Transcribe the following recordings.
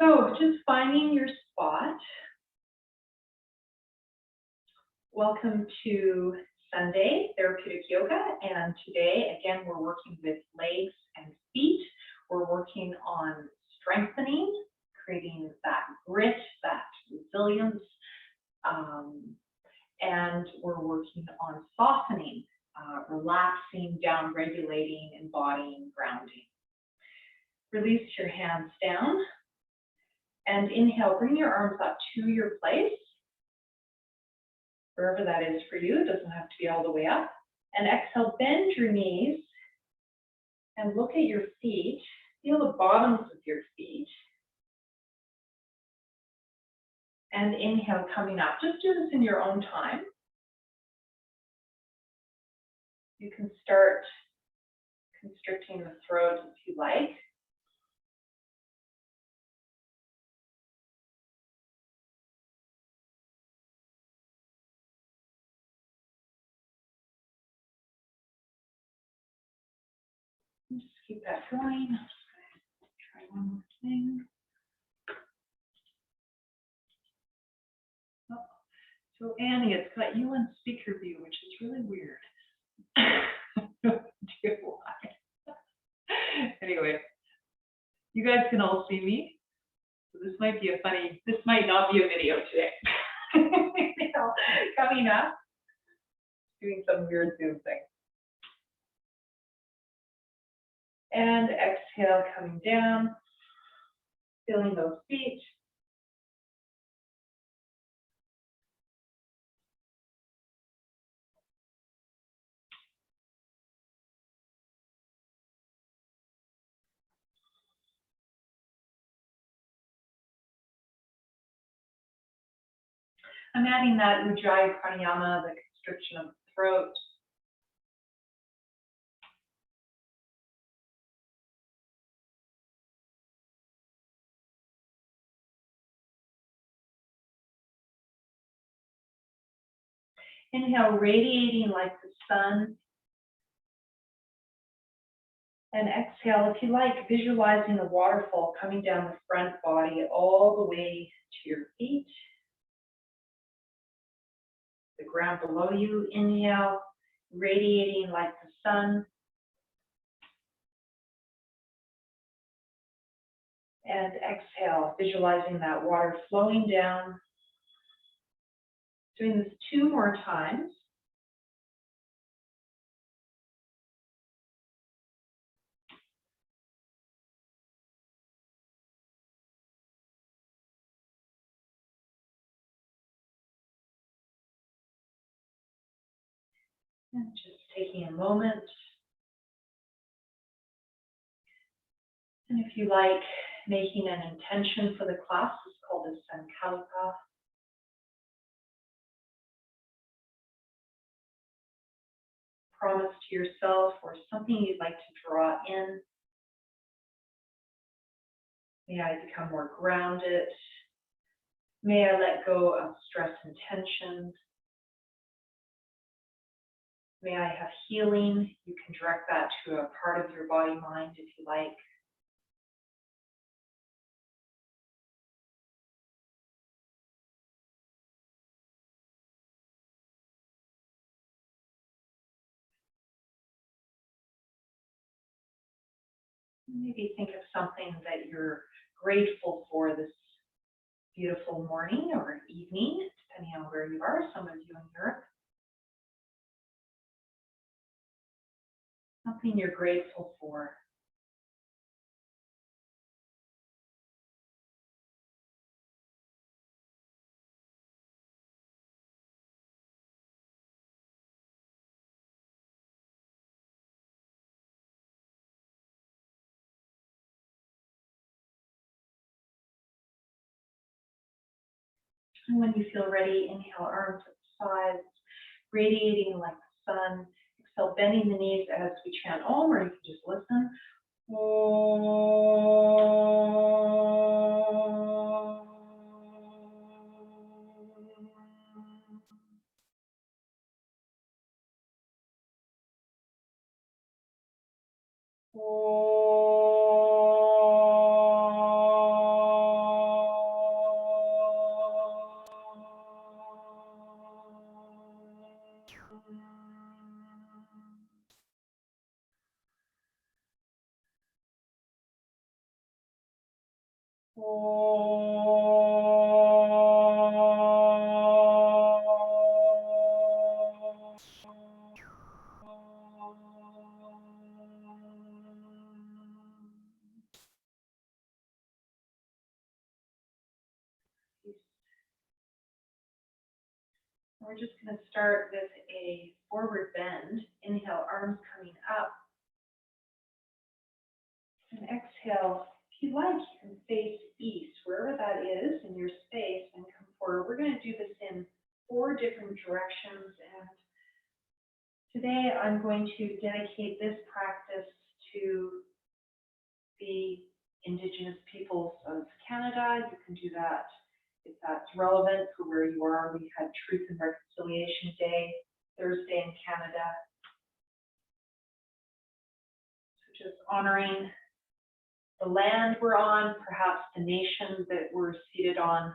So just finding your spot. Welcome to Sunday Therapeutic Yoga, and today again we're working with legs and feet. We're working on strengthening, creating that grit, that resilience, and we're working on softening, relaxing, down-regulating, embodying, grounding. Release your hands down, and inhale, bring your arms up to your place, wherever that is for you. It doesn't have to be all the way up. And exhale, bend your knees and look at your feet. Feel the bottoms of your feet. And inhale, coming up. Just do this in your own time. You can start constricting the throat if you like. Just keep that going. Try one more thing. Oh. So Annie, it's got you on speaker view, which is really weird. I have no idea why. Anyway, you guys can all see me. So this might not be a video today. Coming up, doing some weird Zoom thing. And exhale, coming down, feeling those feet. I'm adding that Ujjayi pranayama, the constriction of the throat. Inhale, radiating like the sun. And exhale, if you like, visualizing the waterfall coming down the front body all the way to your feet. The ground below you. Inhale, radiating like the sun. And exhale, visualizing that water flowing down. Doing this 2 more times. And just taking a moment. And if you like, making an intention for the class, it's called a sankalpa. Promise to yourself or something you'd like to draw in. May I become more grounded. May I let go of stress and tension. May I have healing. You can direct that to a part of your body, mind, if you like. Maybe think of something that you're grateful for this beautiful morning or evening, depending on where you are, some of you in Europe. Something you're grateful for. And when you feel ready, inhale, arms at the sides, radiating like the sun. Exhale, bending the knees as we chant Om, or you can just listen. Om. We're just going to start with a forward bend. Inhale, arms coming up. And exhale, if you like, you can face east, wherever that is in your space, and come forward. We're going to do this in 4 different directions. And today I'm going to dedicate this practice to the Indigenous peoples of Canada. You can do that if that's relevant for where you are. We had Truth and Reconciliation Day Thursday in Canada. So just honoring the land we're on, perhaps the nation that we're seated on,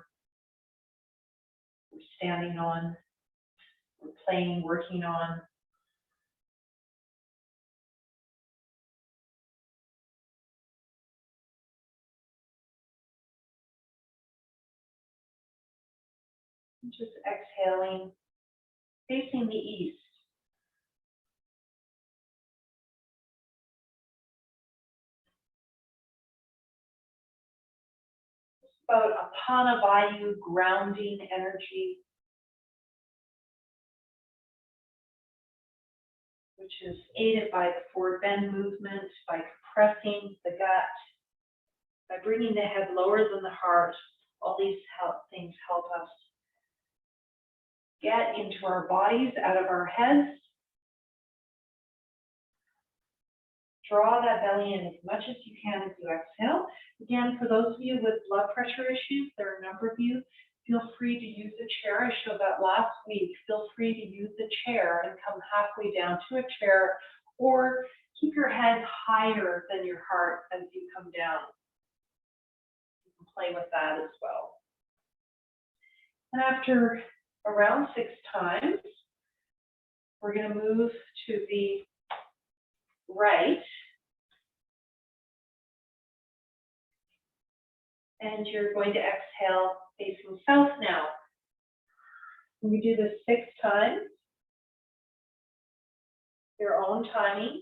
we're standing on, we're playing, working on. And just exhaling, facing the east. About Apana Vayu, grounding energy, which is aided by the forward bend movement, by compressing the gut, by bringing the head lower than the heart. All these things help us get into our bodies, out of our heads. Draw that belly in as much as you can as you exhale. Again, for those of you with blood pressure issues, there are a number of you, feel free to use a chair. I showed that last week. Feel free to use the chair and come halfway down to a chair, or keep your head higher than your heart as you come down. You can play with that as well. And after around 6 times, we're going to move to the right. And you're going to exhale facing south now. When you do this 6 times, your own timing.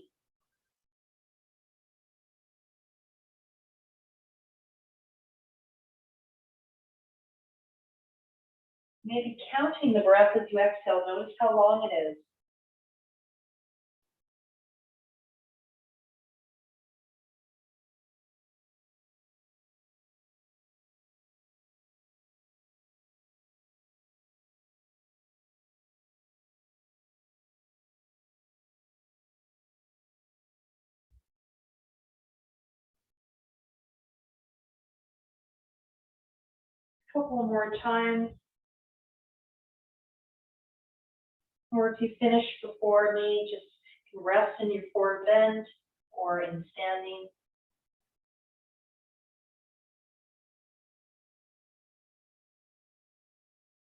Maybe counting the breath as you exhale. Notice how long it is. A couple more times. Or if you finish before me, just rest in your forward bend or in standing.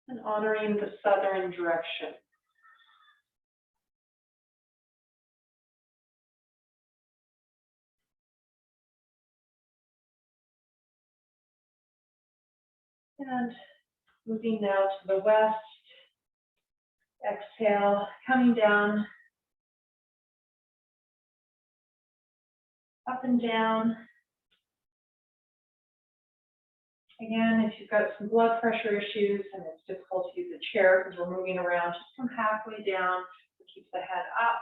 And honoring the southern direction. And moving now to the west. Exhale, coming down, up and down. Again, if you've got some blood pressure issues and it's difficult to use a chair because we're moving around, just come halfway down. Keep the head up.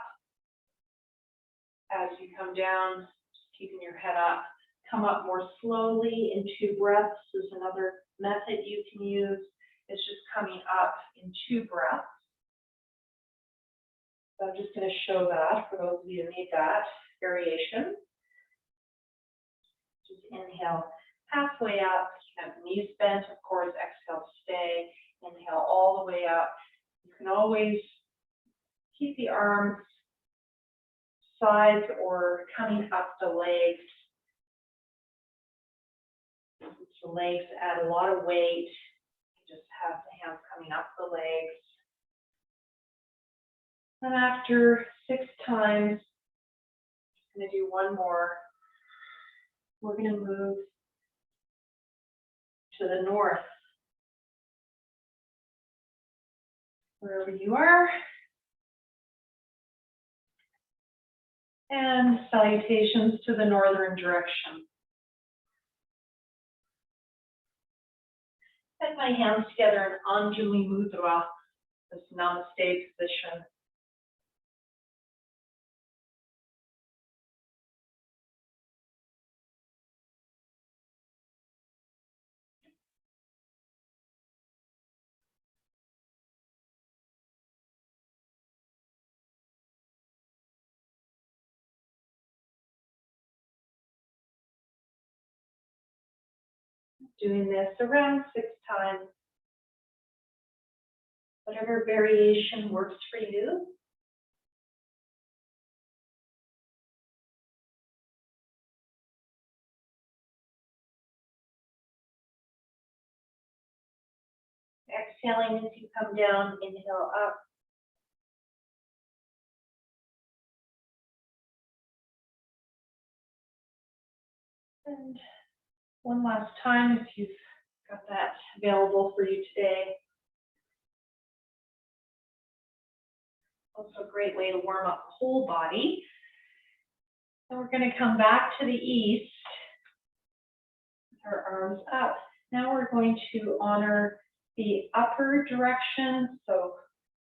As you come down, just keeping your head up. Come up more slowly in 2 breaths. There's another method you can use. It's just coming up in 2 breaths. So I'm just going to show that for those of you who need that variation. Just inhale halfway up, have knees bent, of course, exhale, stay. Inhale all the way up. You can always keep the arms sides or coming up the legs. The legs add a lot of weight. You just have the hands coming up the legs. And after 6 times, I'm going to do one more. We're going to move to the north, wherever you are. And salutations to the northern direction. Set my hands together in Anjali Mudra, this Namaste position. Doing this around 6 times. Whatever variation works for you. Exhaling as you come down, inhale up. And one last time, if you've got that available for you today. Also a great way to warm up the whole body. And we're going to come back to the east with our arms up. Now we're going to honor the upper direction. So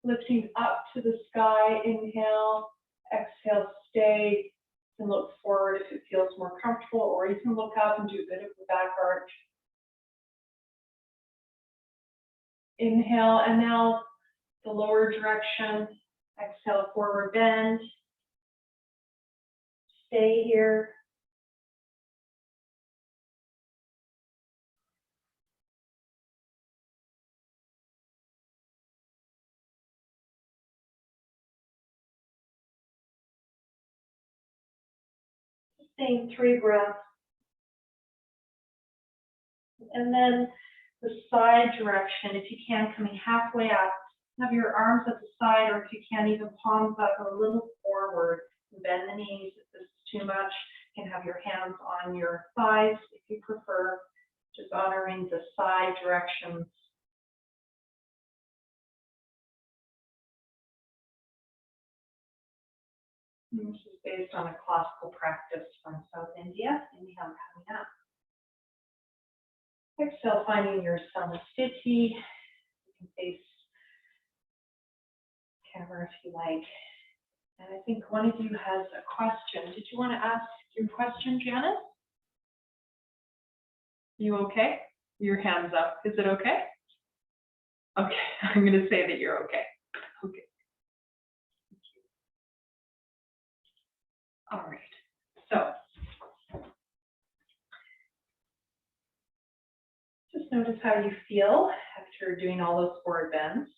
lifting up to the sky, inhale, exhale, stay. You can look forward if it feels more comfortable, or you can look up and do a bit of the back arch. Inhale, and now the lower direction. Exhale, forward bend. Stay here. Same 3 breaths. And then the side direction, if you can, coming halfway up. Have your arms at the side, or if you can, even palms up a little forward. Bend the knees if this is too much. You can have your hands on your thighs if you prefer. Just honoring the side directions. And this is based on a classical practice from South India. Inhale, coming up. Exhale, finding your asana-s. You can face camera if you like. And I think one of you has a question. Did you want to ask your question, Janice? You okay? Your hand's up. Is it okay? Okay, I'm going to say that you're okay. Okay. Thank you. All right. So just notice how you feel after doing all those forward bends.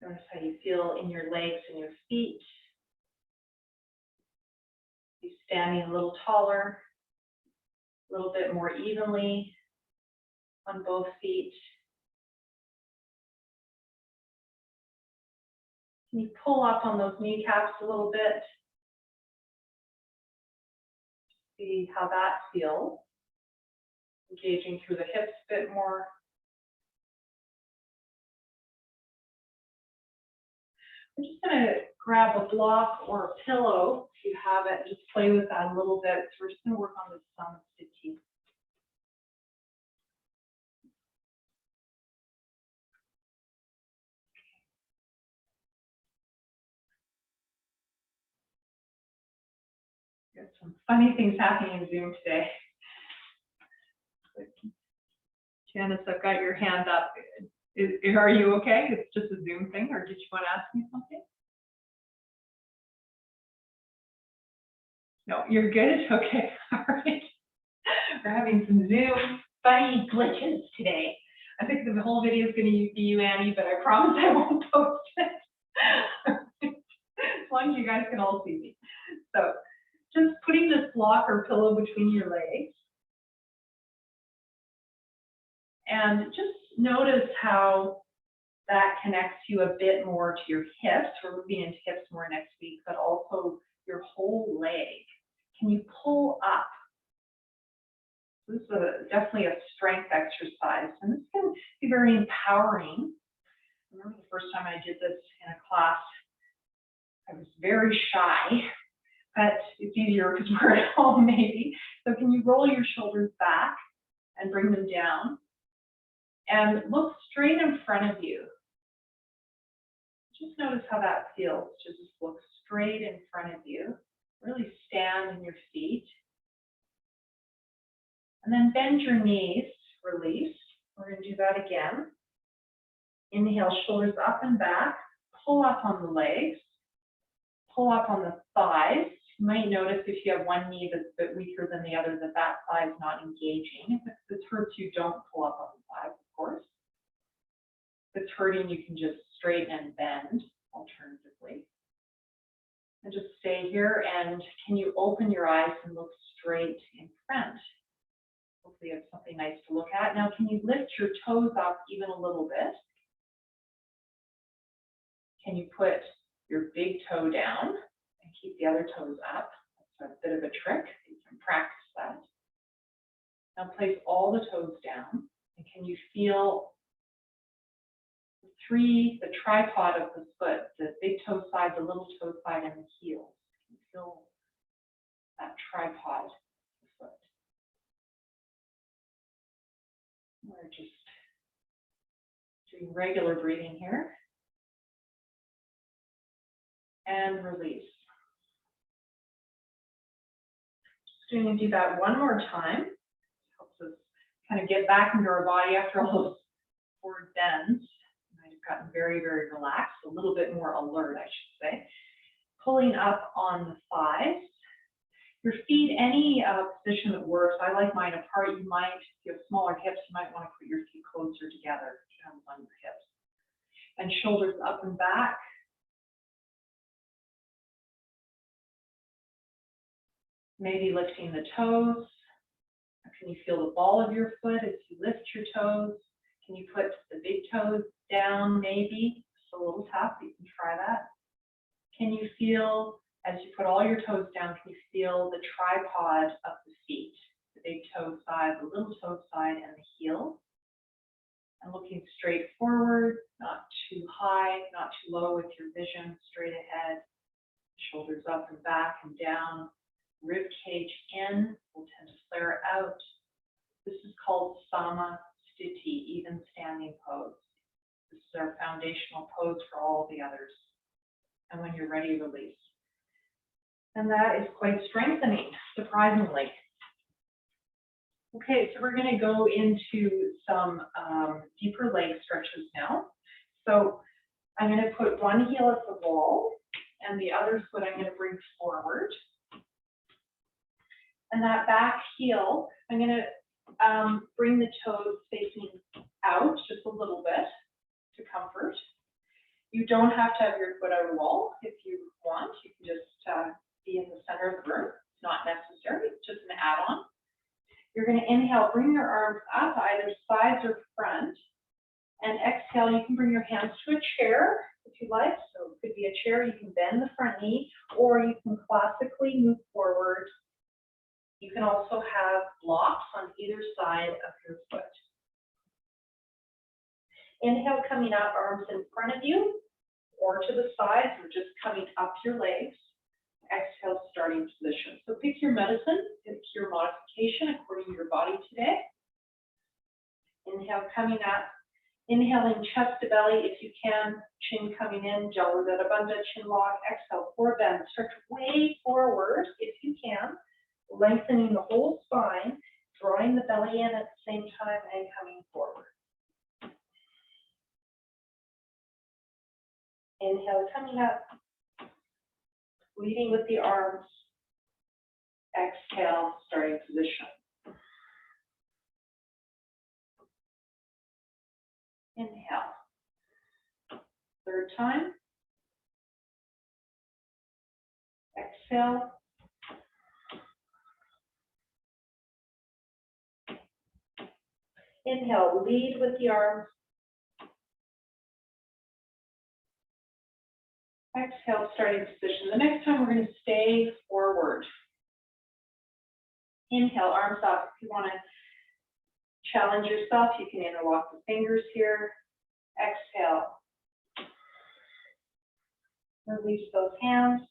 Notice how you feel in your legs and your feet. You standing a little taller, a little bit more evenly on both feet. Can you pull up on those kneecaps a little bit? See how that feels. Engaging through the hips a bit more. I'm just going to grab a block or a pillow if you have it, just play with that a little bit. So we're just going to work on the asana-s. There's some funny things happening in Zoom today. Janice, I've got your hand up. Are you okay? It's just a Zoom thing, or did you want to ask me something? No, you're good? Okay, all right. We're having some Zoom funny glitches today. I think the whole video is going to be you, Annie, but I promise I won't post it. As long as you guys can all see me. So just putting this block or pillow between your legs. And just notice how that connects you a bit more to your hips. We're moving into hips more next week, but also your whole leg. can you pull up? This is definitely a strength exercise, and this can be very empowering. I remember the first time I did this in a class, I was very shy, but it's easier because we're at home maybe. So can you roll your shoulders back and bring them down? And look straight in front of you. Just notice how that feels. Just look straight in front of you. Really stand in your feet. And then bend your knees, release. We're going to do that again. Inhale, shoulders up and back. Pull up on the legs. Pull up on the thighs. You might notice if you have one knee that's a bit weaker than the other, that thigh is not engaging. If this hurts you, don't pull up on the thighs, of course. If it's hurting, you can just straighten and bend, alternatively. And just stay here, and can you open your eyes and look straight in front? Hopefully you have something nice to look at. Now, can you lift your toes up even a little bit? Can you put your big toe down and keep the other toes up? That's a bit of a trick. You can practice that. Now place all the toes down, and can you feel the tripod of the foot, the big toe side, the little toe side, and the heel? Can you feel that tripod of the foot? We're just doing regular breathing here. And release. Just going to do that one more time. Helps us kind of get back into our body after all those forward bends. I've gotten very, very relaxed, a little bit more alert, I should say. Pulling up on the thighs. Your feet, any position that works. I like mine apart. You might, if you have smaller hips, you might want to put your feet closer together. Depends on your hips. And shoulders up and back. Maybe lifting the toes. Can you feel the ball of your foot as you lift your toes? Can you put the big toes down maybe? It's a little tough, you can try that. Can you feel, as you put all your toes down, can you feel the tripod of the feet? The big toe side, the little toe side, and the heel. And looking straight forward, not too high, not too low with your vision, straight ahead. Shoulders up and back and down. Rib cage in, will tend to flare out. This is called asana-s, even standing pose. This is our foundational pose for all the others. And when you're ready, release. And that is quite strengthening, surprisingly. Okay, so we're going to go into some deeper leg stretches now. So I'm going to put one heel at the wall, and the other foot I'm going to bring forward. And that back heel, I'm going to bring the toes facing out just a little bit to comfort. You don't have to have your foot on the wall if you want. You can just be in the center of the room. It's not necessary. It's just an add-on. You're going to inhale, bring your arms up either sides or front. And exhale, you can bring your hands to a chair if you like. So it could be a chair. You can bend the front knee, or you can classically move forward. You can also have blocks on either side of your foot. Inhale, coming up, arms in front of you, or to the sides, or just coming up your legs. Exhale, starting position. So pick your medicine, pick your modification according to your body today. Inhale, coming up. Inhaling chest to belly if you can. Chin coming in, Jalandhara Bandha, chin lock. Exhale, forward bend. Stretch way forward if you can. Lengthening the whole spine, drawing the belly in at the same time and coming forward. Inhale, coming up, leading with the arms. Exhale, starting position. Inhale. Third time. Exhale. Inhale, lead with the arms. Exhale, starting position. The next time we're going to stay forward. Inhale, arms up. If you want to challenge yourself, you can interlock the fingers here. Exhale. Release those hands.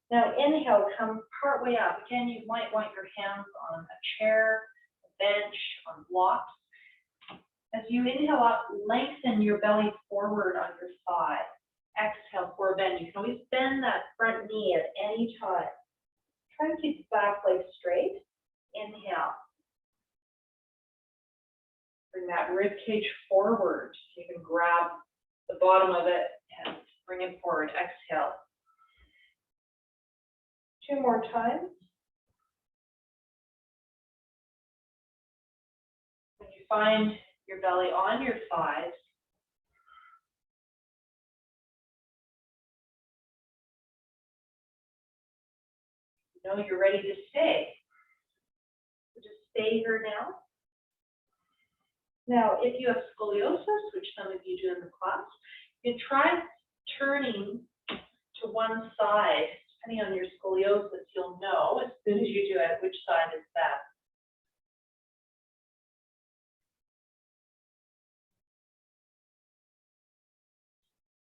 Now inhale, come part way up. Again, you might want your hands on a chair, a bench, on blocks. As you inhale up, lengthen your belly forward on your thigh. Exhale for a bend. You can always bend that front knee at any time. Try to keep the back leg straight. Inhale. Bring that rib cage forward. You can grab the bottom of it and bring it forward. Exhale. 2 more times. When you find your belly on your thighs, you know you're ready to stay. So just stay here now. Now, if you have scoliosis, which some of you do in the class, you can try turning to one side. Depending on your scoliosis, you'll know as soon as you do it which side is best.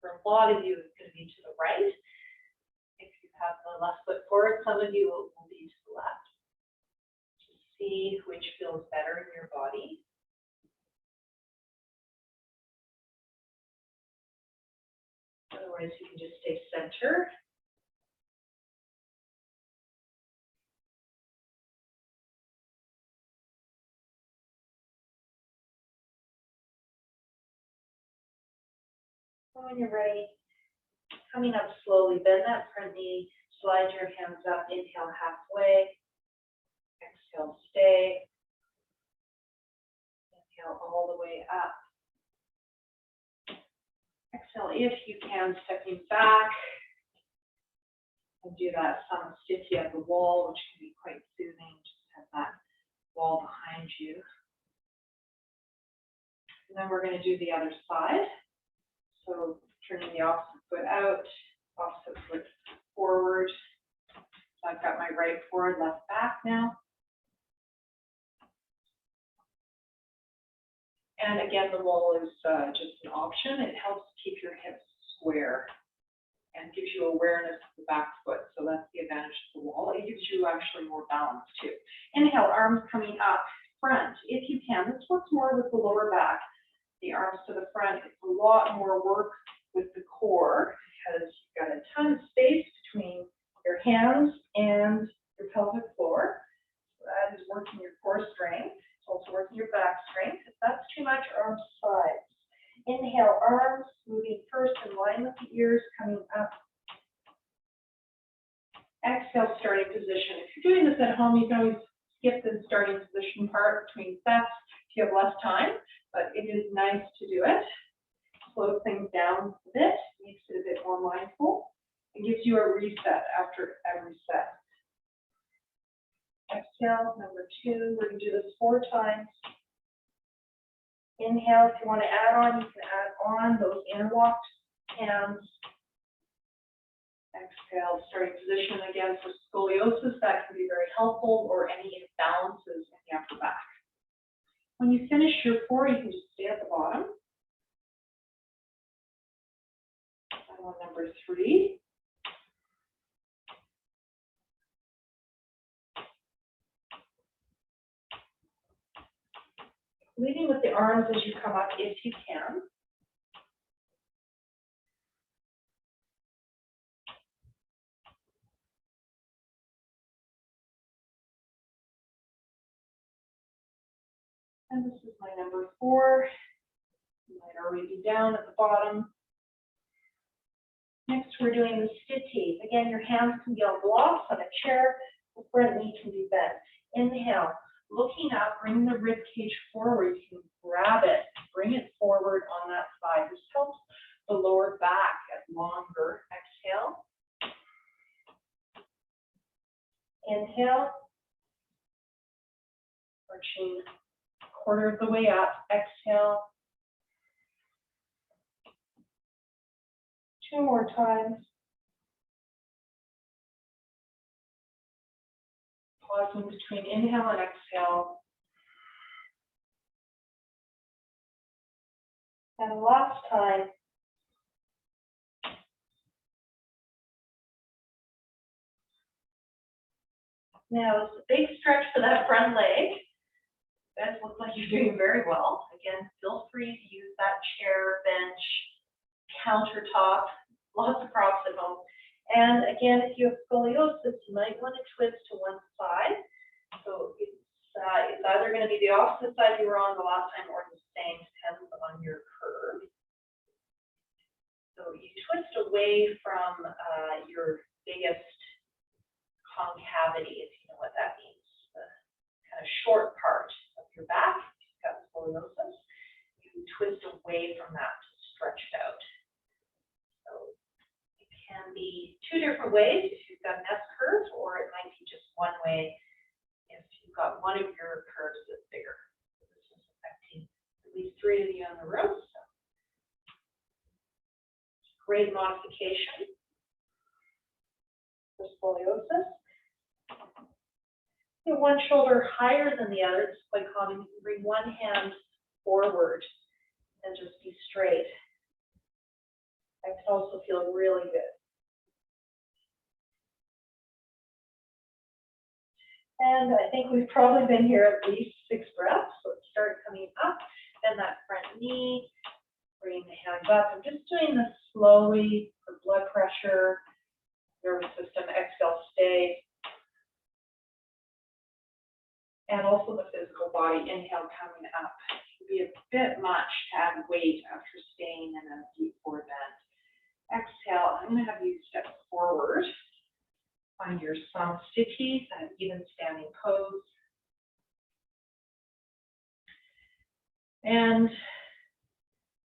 For a lot of you, it's going to be to the right. If you have the left foot forward, some of you will be to the left. Just see which feels better in your body. Otherwise, you can just stay center. When you're ready, coming up slowly, bend that front knee, slide your hands up, inhale halfway, exhale, stay, inhale all the way up. Exhale, if you can, stepping back, and do that asana-s at the wall, which can be quite soothing, just have that wall behind you. And then we're going to do the other side. So turning the opposite foot out, opposite foot forward. So I've got my right forward, left back now. And again, the wall is just an option. It helps keep your hips square and gives you awareness of the back foot. So that's the advantage of the wall. It gives you actually more balance too. Inhale, arms coming up front. If you can, this works more with the lower back. The arms to the front. It's a lot more work with the core because you've got a ton of space between your hands and your pelvic floor. So that is working your core strength. It's also working your back strength. If that's too much, arms to sides. Inhale, arms moving first in line with the ears, coming up. Exhale, starting position. If you're doing this at home, you can always skip the starting position part between sets if you have less time. But it is nice to do it. Slows things down a bit, makes it a bit more mindful. It gives you a reset after every set. Exhale, number 2. We're going to do this 4 times. Inhale, if you want to add on, you can add on those interlocked hands. Exhale, starting position again for scoliosis. That can be very helpful, or any imbalances in the upper back. When you finish your 4, you can just stay at the bottom. And on number 3. Leading with the arms as you come up, if you can. And this is my number 4. You might already be down at the bottom. Next, we're doing the stitties. Again, your hands can be on blocks, on a chair. The front knee can be bent. Inhale, looking up, bring the rib cage forward. You can grab it, bring it forward on that side. This helps the lower back get longer. Exhale. Inhale. Arching quarter of the way up. Exhale. 2 more times. pausing between inhale and exhale. And last time. Now it's a big stretch for that front leg. You guys look like you're doing very well. Again, feel free to use that chair, bench, countertop, lots of props at home. And again, if you have scoliosis, you might want to twist to one side. So it's either going to be the opposite side you were on the last time or the same, depends on your curve. So you twist away from your biggest concavity, if you know what that means, the kind of short part of your back. If you've got scoliosis, you twist away from that to stretch it out. So it can be two different ways if you've got an S curve, or it might be just one way if you've got one of your curves that's bigger. So this is affecting at least 3 of you in the room. So great modification for scoliosis. One shoulder higher than the other. It's quite common. You can bring one hand forward and just be straight. That can also feel really good. And I think we've probably been here at least 6 breaths. So let's start coming up. Bend that front knee. Bring the hands up. I'm just doing this slowly for blood pressure, nervous system. Exhale, stay. And also the physical body, inhale coming up. It would be a bit much to add weight after staying in a deep forward bend. Exhale, I'm going to have you step forward. Find your samsthiti, that even standing pose. And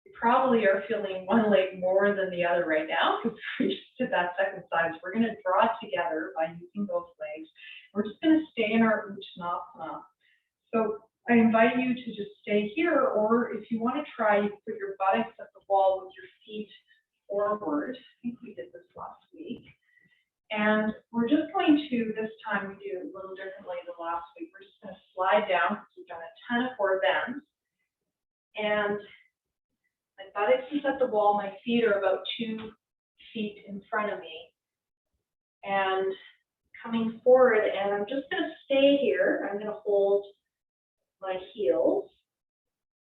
you probably are feeling one leg more than the other right now because we just did that second side. So we're going to draw it together by using both legs. We're just going to stay in our Uttanasana. So I invite you to just stay here, or if you want to try, you can put your buttocks at the wall with your feet forward. I think we did this last week. And we're just going to, this time we do it a little differently than last week. We're just going to slide down because we've done a ton of forward bends. And my buttocks is at the wall. My feet are about 2 feet in front of me. And coming forward, and I'm just going to stay here. I'm going to hold my heels.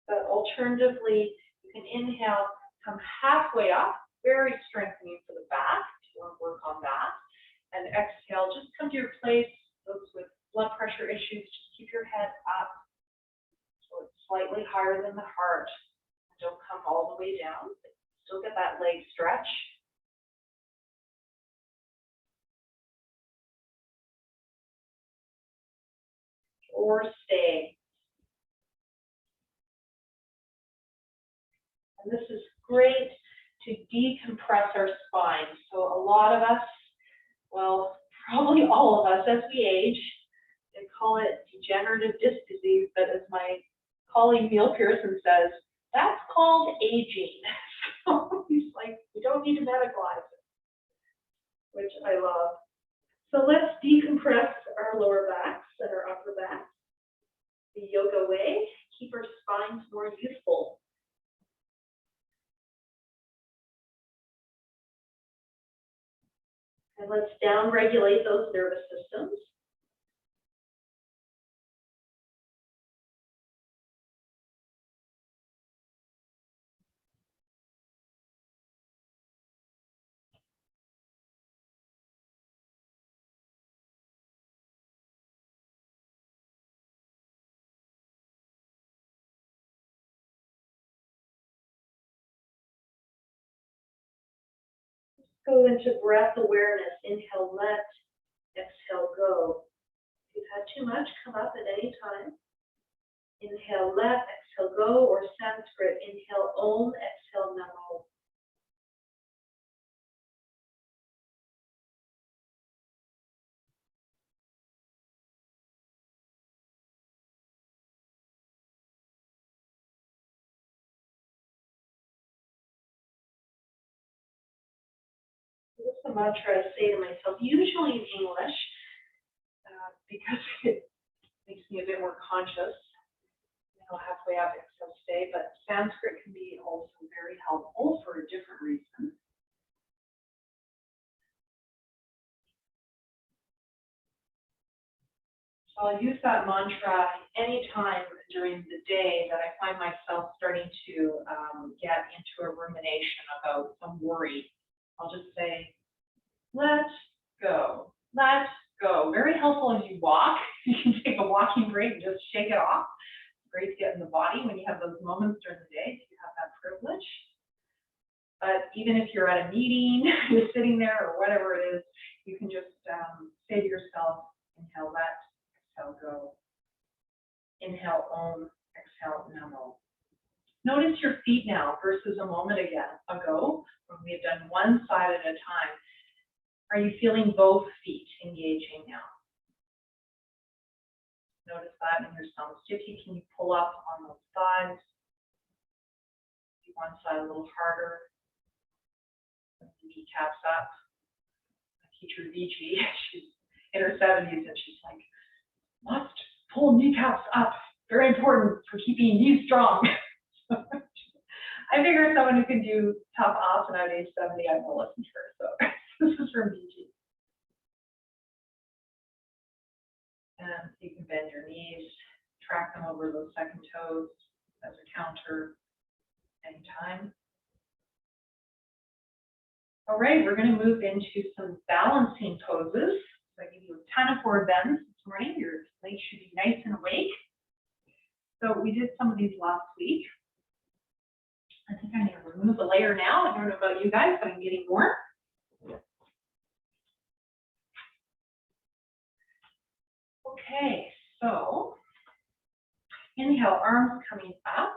But alternatively, you can inhale, come halfway up, very strengthening for the back. If you want to work on that. And exhale, just come to your place. Those with blood pressure issues, just keep your head up so it's slightly higher than the heart. Don't come all the way down, but still get that leg stretch. Or stay. And this is great to decompress our spine. So a lot of us, well, probably all of us as we age, they call it degenerative disc disease, but as my colleague Neil Pearson says, that's called aging. So he's like, we don't need to medicalize it, which I love. So let's decompress our lower backs and our upper backs the yoga way, keep our spines more youthful. And let's down-regulate those nervous systems. Go into breath awareness. Inhale, let. Exhale, go. If you've had too much, come up at any time. Inhale, let. Exhale, go. Or Sanskrit, inhale, om. Exhale, namo. This is the mantra I say to myself, usually in English, because more conscious. Halfway up, exhale, stay, but Sanskrit can be also very helpful for a different reason. So I'll use that mantra anytime during the day that I find myself starting to get into a rumination about some worry. I'll just say, let go, let go. Very helpful as you walk. You can take a walking break and just shake it off. Great to get in the body when you have those moments during the day, if you have that privilege. But even if you're at a meeting, you're sitting there or whatever it is, you can just say to yourself, inhale, let, exhale, go. Inhale, om, exhale, namo. Notice your feet now versus a moment ago when we have done one side at a time. Are you feeling both feet engaging now? Notice that in your samsthiti. Can you pull up on those sides? Do one side a little harder. Put the kneecaps up. My teacher, Vijay, she's in her 70s and she's like, must pull kneecaps up. Very important for keeping knees strong. I figure someone who can do tough asana at age 70, I will listen to her. So this is from Vijay. And you can bend your knees, track them over those second toes as a counter anytime. All right, we're going to move into some balancing poses. So I give you a ton of forward bends this morning. Your legs should be nice and awake. So we did some of these last week. I think I need to remove the layer now. I don't know about you guys, but I'm getting warm. Okay, so inhale, arms coming up.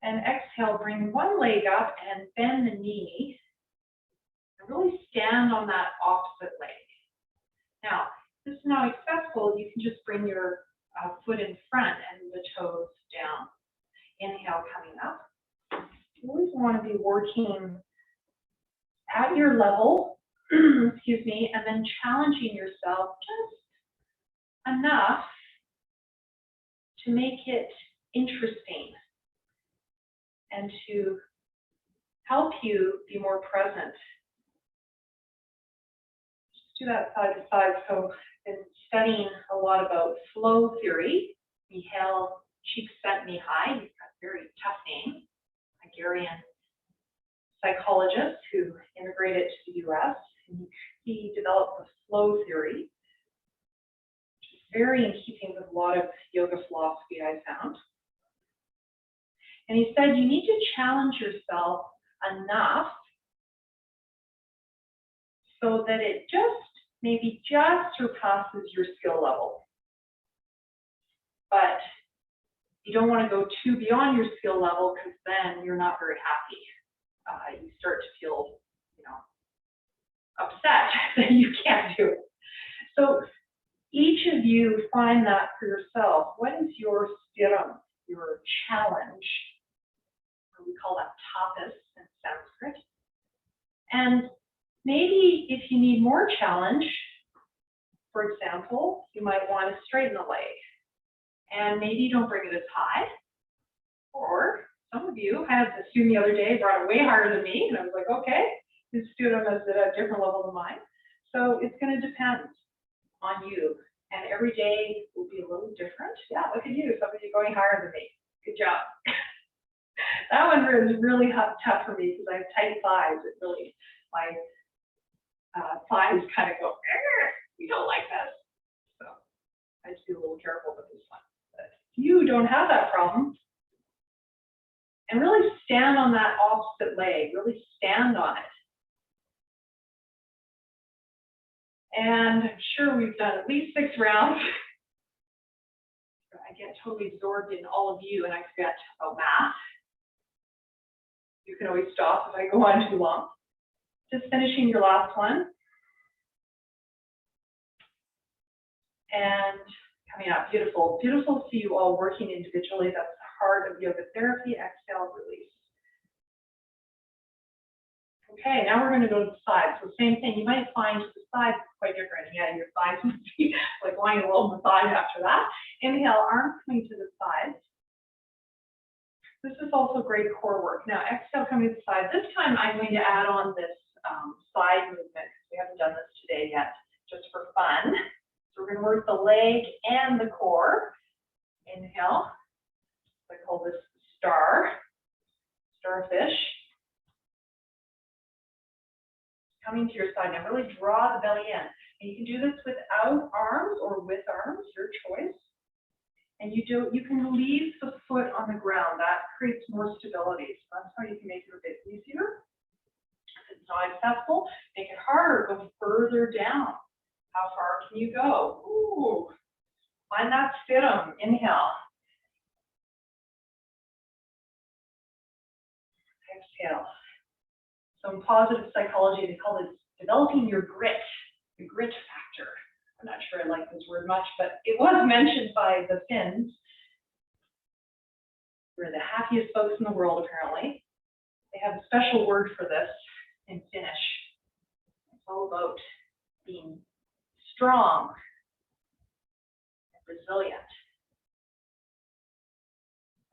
And exhale, bring one leg up and bend the knee. And really stand on that opposite leg. Now, if this is not accessible, you can just bring your foot in front and the toes down. Inhale, coming up. You always want to be working at your level, excuse me, and then challenging yourself just enough to make it interesting and to help you be more present. Just do that side to side. So I've been studying a lot about flow theory. Mihail Csikszentmihalyi, he's got a very tough name, Hungarian psychologist who immigrated to the US. And he developed the flow theory, which is very in keeping with a lot of yoga philosophy I found. And he said you need to challenge yourself enough so that it maybe just surpasses your skill level. But you don't want to go too beyond your skill level because then you're not very happy. You start to feel, upset that you can't do it. So each of you find that for yourself. What is your stiram, your challenge? We call that tapas in Sanskrit. And maybe if you need more challenge, for example, you might want to straighten the leg. And maybe you don't bring it as high. Or some of you, I had a student the other day, brought it way higher than me, and I was like, okay, his student is at a different level than mine. So it's going to depend on you. And every day will be a little different. Yeah, look at you, some of you going higher than me. Good job. That one was really tough for me because I have tight thighs. It really, my thighs kind of go, we don't like this. So I just be a little careful with this one. But if you don't have that problem, and really stand on that opposite leg, really stand on it. And I'm sure we've done at least 6 rounds. I get totally absorbed in all of you and I forget about math. You can always stop if I go on too long. Just finishing your last one. And coming up, beautiful. Beautiful to see you all working individually. That's the heart of yoga therapy. Exhale, release. Okay, now we're going to go to the sides. So same thing. You might find the sides quite different. Yeah, your thighs would be like lying a little massage after that. Inhale, arms coming to the sides. This is also great core work. Now exhale, coming to the side. This time I'm going to add on this side movement. We haven't done this today yet, just for fun. So we're going to work the leg and the core. Inhale. I call this starfish. Coming to your side. Now really draw the belly in. And you can do this without arms or with arms, your choice. And you can leave the foot on the ground. That creates more stability. So that's how you can make it a bit easier. If it's not accessible, make it harder. Go further down. How far can you go? Ooh. Find that stidum. Inhale. Exhale. So in positive psychology, they call this developing your grit, the grit factor. I'm not sure I like this word much, but it was mentioned by the Finns. We're the happiest folks in the world, apparently. They have a special word for this in Finnish. It's all about being strong and resilient.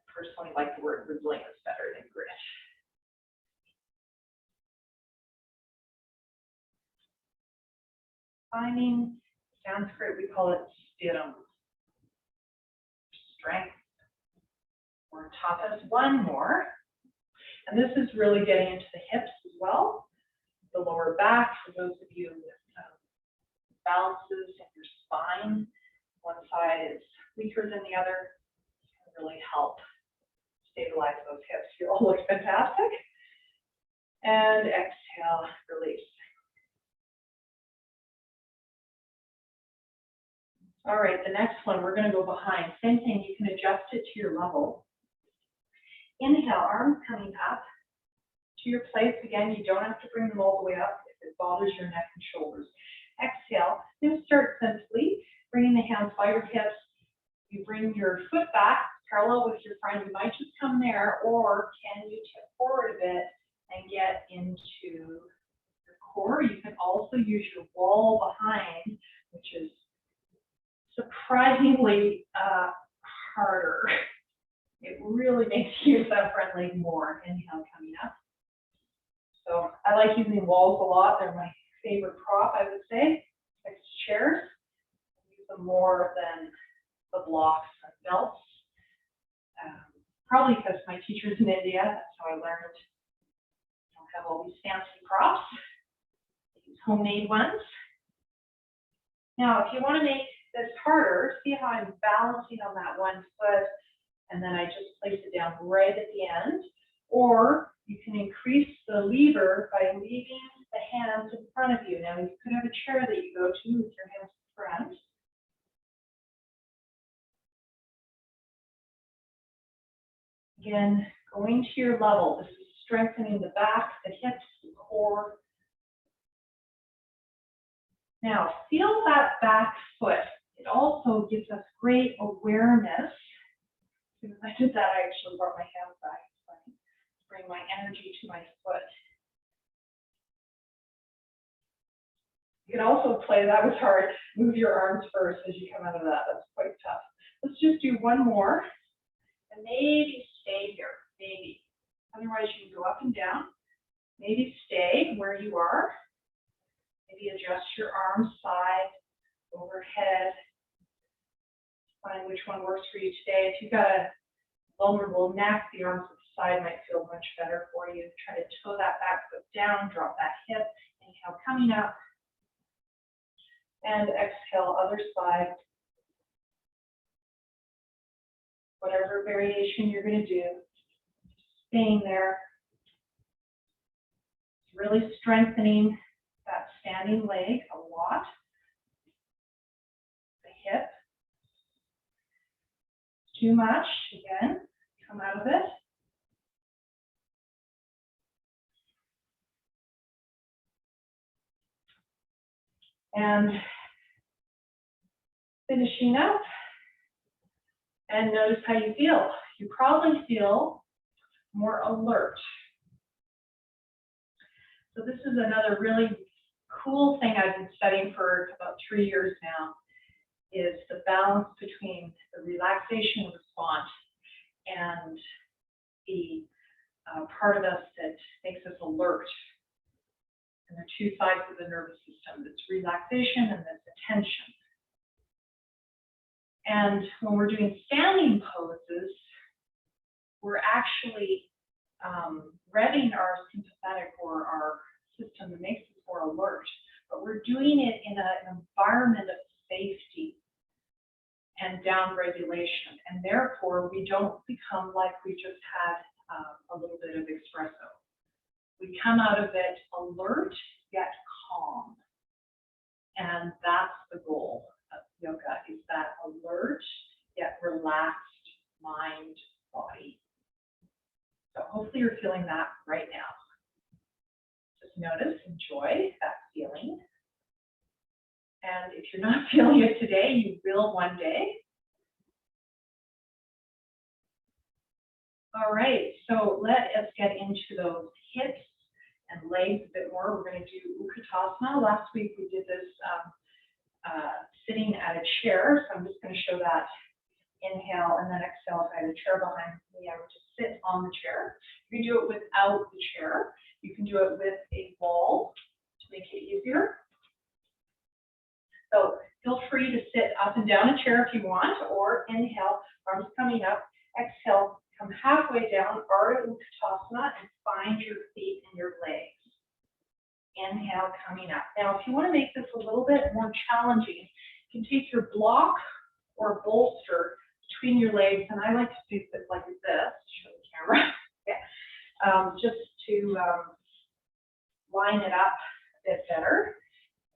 I personally like the word resilient better than grit. Finding Sanskrit, we call it stidum, strength, or tapas. One more, and this is really getting into the hips as well, the lower back, for those of you with balances in your spine. One side is weaker than the other. It can really help stabilize those hips. You all look fantastic. And exhale, release. All right, the next one, we're going to go behind. Same thing, you can adjust it to your level. Inhale, arms coming up to your place. Again, you don't have to bring them all the way up if it bothers your neck and shoulders. Exhale, just start simply, bringing the hands by your hips. You bring your foot back, parallel with your front. You might just come there, or can you tip forward a bit and get into your core? You can also use your wall behind, which is surprisingly harder. It really makes you use that front leg more. Inhale, coming up. So I like using walls a lot. They're my favorite prop, I would say, next to chairs. I use them more than the blocks and belts. Probably because my teacher's in India, that's how I learned. I don't have all these fancy props. I use homemade ones. Now, if you want to make this harder, see how I'm balancing on that one foot, and then I just place it down right at the end. Or you can increase the lever by leaving the hands in front of you. Now, you could have a chair that you go to with your hands in front. Again, going to your level. This is strengthening the back, the hips, the core. Now, feel that back foot. It also gives us great awareness. As soon as I did that, I actually brought my hands back. Bring my energy to my foot. You can also play, that was hard, move your arms first as you come out of that. That's quite tough. Let's just do one more. And maybe stay here, maybe. Otherwise, you can go up and down. Maybe stay where you are. Maybe adjust your arms side, overhead. Find which one works for you today. If you've got a vulnerable neck, the arms at the side might feel much better for you. Try to toe that back foot down, drop that hip. Inhale, coming up. And exhale, other side. Whatever variation you're going to do, staying there. Really strengthening that standing leg a lot. The hip. Too much, again, come out of it. And finishing up. And notice how you feel. You probably feel more alert. So this is another really cool thing I've been studying for about 3 years now, is the balance between the relaxation response and the part of us that makes us alert. And there are two sides of the nervous system. There's relaxation and there's attention. And when we're doing standing poses, we're actually revving our sympathetic or our system that makes us more alert. But we're doing it in an environment of safety and down regulation. And therefore, we don't become like we just had a little bit of espresso. We come out of it alert yet calm. And that's the goal of yoga, is that alert yet relaxed mind, body. So hopefully you're feeling that right now. Just notice, enjoy that feeling. And if you're not feeling it today, you will one day. All right, so let us get into those hips and legs a bit more. We're going to do Utkatasana. Last week we did this sitting at a chair, so I'm just going to show that. Inhale and then exhale. If I have a chair behind me, I would just sit on the chair. You can do it without the chair. You can do it with a wall to make it easier. So feel free to sit up and down a chair if you want, or inhale, arms coming up. Exhale, come halfway down, Ardha Utkatasana, and find your feet and your legs. Inhale, coming up. Now, if you want to make this a little bit more challenging, you can take your block or bolster between your legs, and I like to do this like this to show the camera. Yeah. Just to line it up a bit better.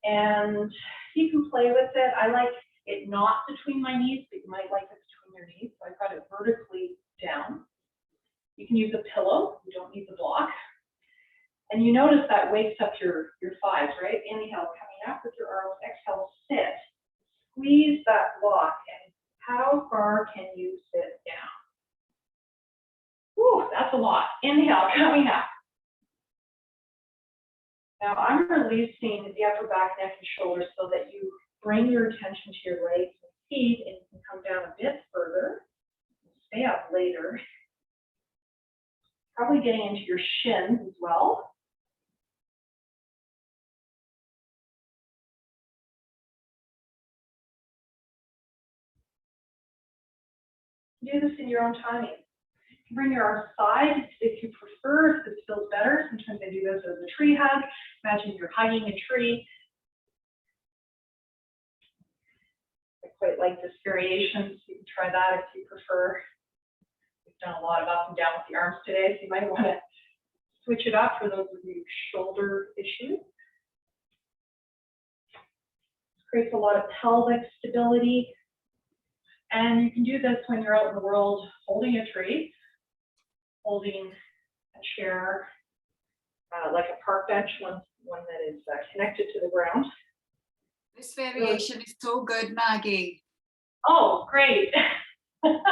And you can play with it. I like it not between my knees, but you might like it between your knees. So I've got it vertically down. You can use a pillow. You don't need the block. And you notice that wakes up your thighs, right? Inhale, coming up with your arms. Exhale, sit. Squeeze that block. And how far can you sit down? Whew, that's a lot. Inhale, coming up. Now I'm releasing the upper back, neck, and shoulders so that you bring your attention to your legs and feet, and you can come down a bit further. Stay up later. Probably getting into your shins as well. Do this in your own timing. You can bring your arms side if you prefer, if this feels better. Sometimes I do this as a tree hug. Imagine you're hugging a tree. I quite like this variation, so you can try that if you prefer. We've done a lot of up and down with the arms today, so you might want to switch it up for those of you with shoulder issues. This creates a lot of pelvic stability. And you can do this when you're out in the world holding a tree, holding a chair, like a park bench, one that is connected to the ground. This variation is so good, Maggie. Oh, great. And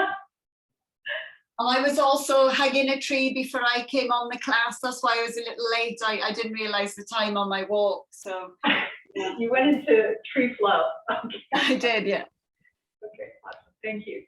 I was also hugging a tree before I came on the class. That's why I was a little late. I didn't realize the time on my walk. So yeah. You went into tree flow. Okay. I did, yeah. Okay, awesome. Thank you.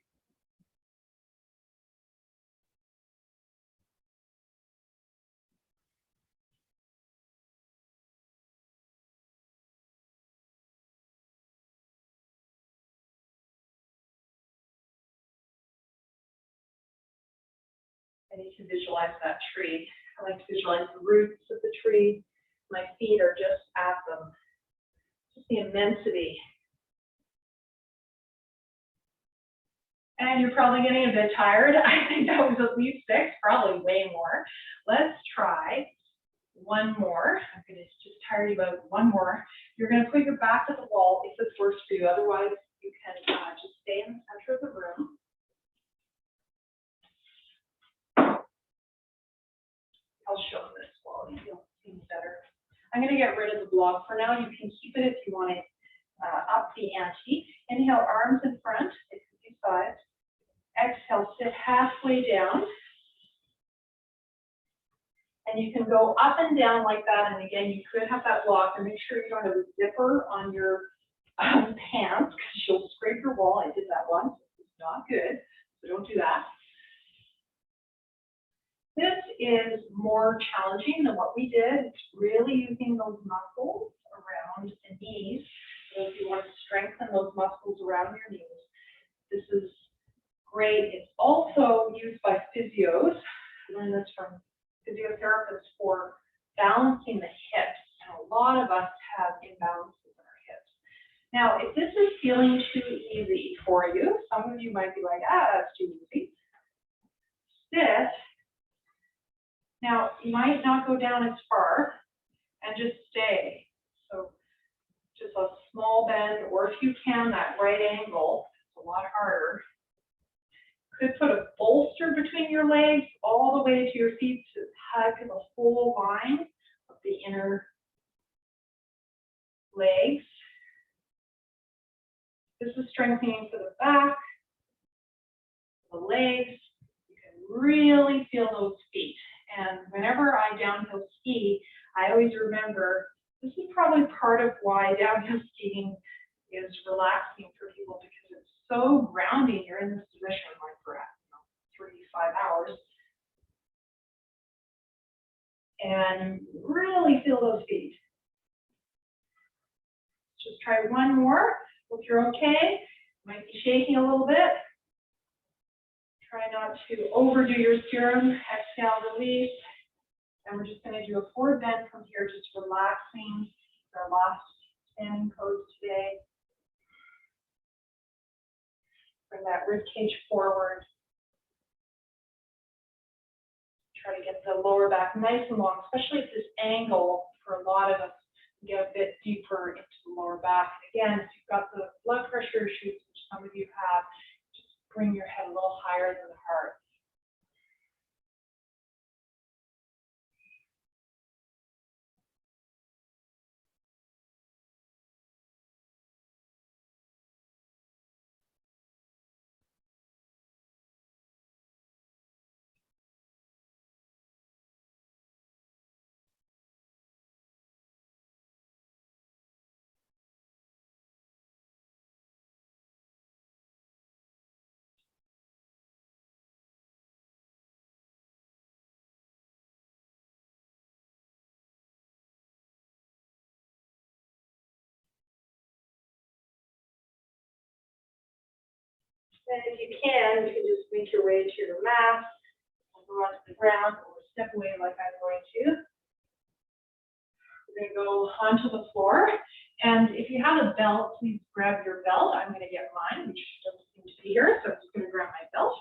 And you can visualize that tree. I like to visualize the roots of the tree. My feet are just at them. Just the immensity. And you're probably getting a bit tired. I think that was at least 6, probably way more. Let's try one more. I'm going to just tire you out. One more. You're going to put your back to the wall if this works for you. Otherwise, you can just stay in the center of the room. I'll show them this while you'll see better. I'm going to get rid of the block for now. You can keep it if you want it up the ante. Inhale, arms in front. It could be sides. Exhale, sit halfway down. And And you can go up and down like that. And again, you could have that block, and make sure you don't have a zipper on your pants, because you'll scrape your wall. I did that once. It's not good, so don't do that. This is more challenging than what we did. It's really using those muscles around the knees. So if you want to strengthen those muscles around your knees, this is great. It's also used by physios. I learned this from physiotherapists for balancing the hips. And a lot of us have imbalances in our hips. Now, if this is feeling too easy for you, some of you might be like, that's too easy. Sit. Now, you might not go down as far and just stay. So just a small bend, or if you can, that right angle. It's a lot harder. Could put a bolster between your legs all the way to your feet to hug the whole line of the inner legs. This is strengthening for the back, the legs. You can really feel those feet. And whenever I downhill ski, I always remember this is probably part of why downhill skiing is relaxing for people, because it's so grounding. You're in this position like for 3-5 hours. And really feel those feet. Just try one more. If you're okay, might be shaking a little bit. Try not to overdo your serum. Exhale, release. And we're just going to do a forward bend from here, just relaxing. Our last standing pose today. Bring that rib cage forward. Try to get the lower back nice and long, especially at this angle. For a lot of us, get a bit deeper into the lower back. Again, if you've got the blood pressure issues, which some of you have, just bring your head a little higher than the heart. And if you can just make your way to your mat, go onto the ground, or step away like I'm going to. We're going to go onto the floor. And if you have a belt, please grab your belt. I'm going to get mine, which doesn't seem to be here, so I'm just going to grab my belt.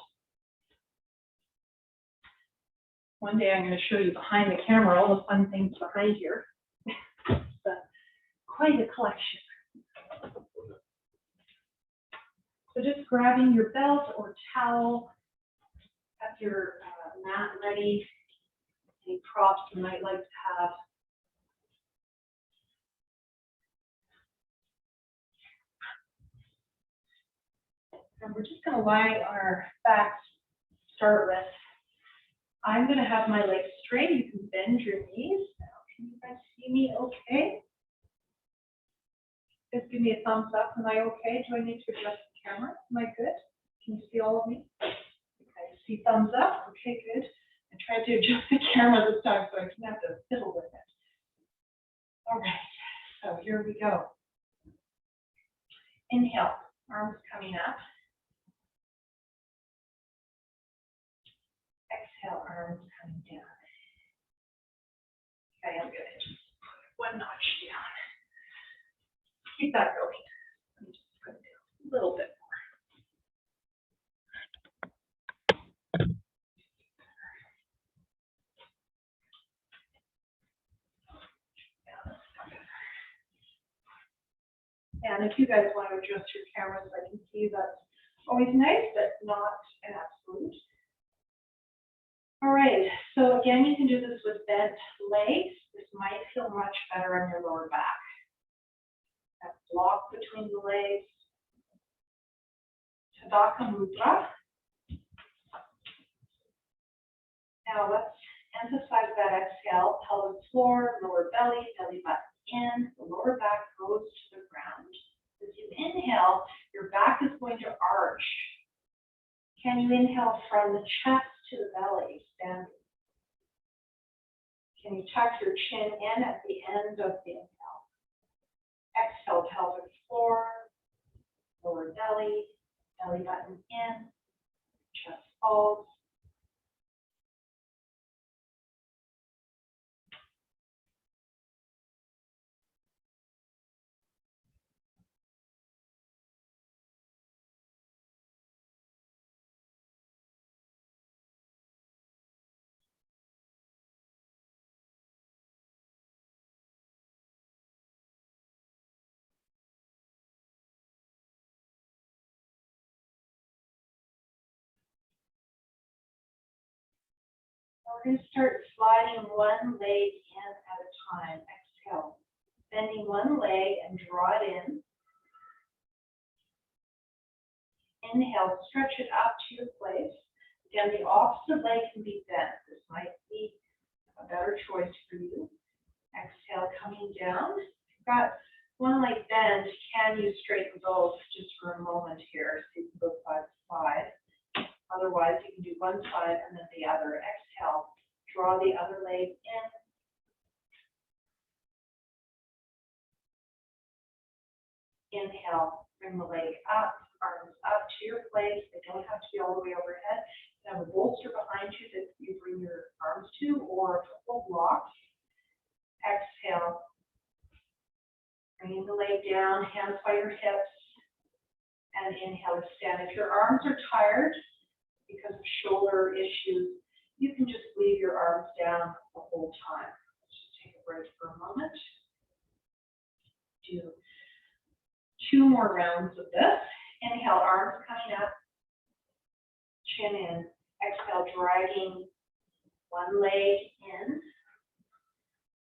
One day I'm going to show you behind the camera all the fun things behind here. It's quite a collection. So just grabbing your belt or towel, have your mat ready, any props you might like to have. And we're just going to lie on our backs to start with. I'm going to have my legs straight. You can bend your knees. Now, can you guys see me okay? Just give me a thumbs up. Am I okay? Do I need to adjust the camera? Am I good? Can you see all of me? Okay, see thumbs up. Okay, good. I tried to adjust the camera this time so I didn't have to fiddle with it. All right, so here we go. Inhale, arms coming up. Exhale, arms coming down. Okay, I'm going to just put one notch down. Keep that going. I'm just going to do a little bit more. And if you guys want to adjust your cameras, I can see that's always nice, but not an absolute. All right, so again, you can do this with bent legs. This might feel much better on your lower back. That block between the legs. Tadaka Mudra. Now let's Emphasize that exhale, pelvic floor, lower belly, belly button in, the lower back goes to the ground. As you inhale, your back is going to arch. Can you inhale from the chest to the belly, standing? Can you tuck your chin in at the end of the inhale? Exhale, pelvic floor, lower belly, belly button in, chest falls. We're going to start sliding one leg in at a time. Exhale. Bending one leg and draw it in. Inhale, stretch it up to your place. Again, the opposite leg can be bent. This might be a better choice for you. Exhale, coming down. If you've got one leg bent, can you straighten both just for a moment here? So you can go side to side. Otherwise, you can do one side and then the other. Exhale, draw the other leg in. Inhale, bring the leg up, arms up to your place. They don't have to be all the way overhead. You have a bolster behind you that you bring your arms to, or a couple blocks. Exhale, bringing the leg down, hands by your hips, and inhale, extend. If your arms are tired because of shoulder issues, you can just leave your arms down the whole time. Let's just take a break for a moment. Do 2 more rounds of this. Inhale, arms coming up, chin in. Exhale, dragging one leg in,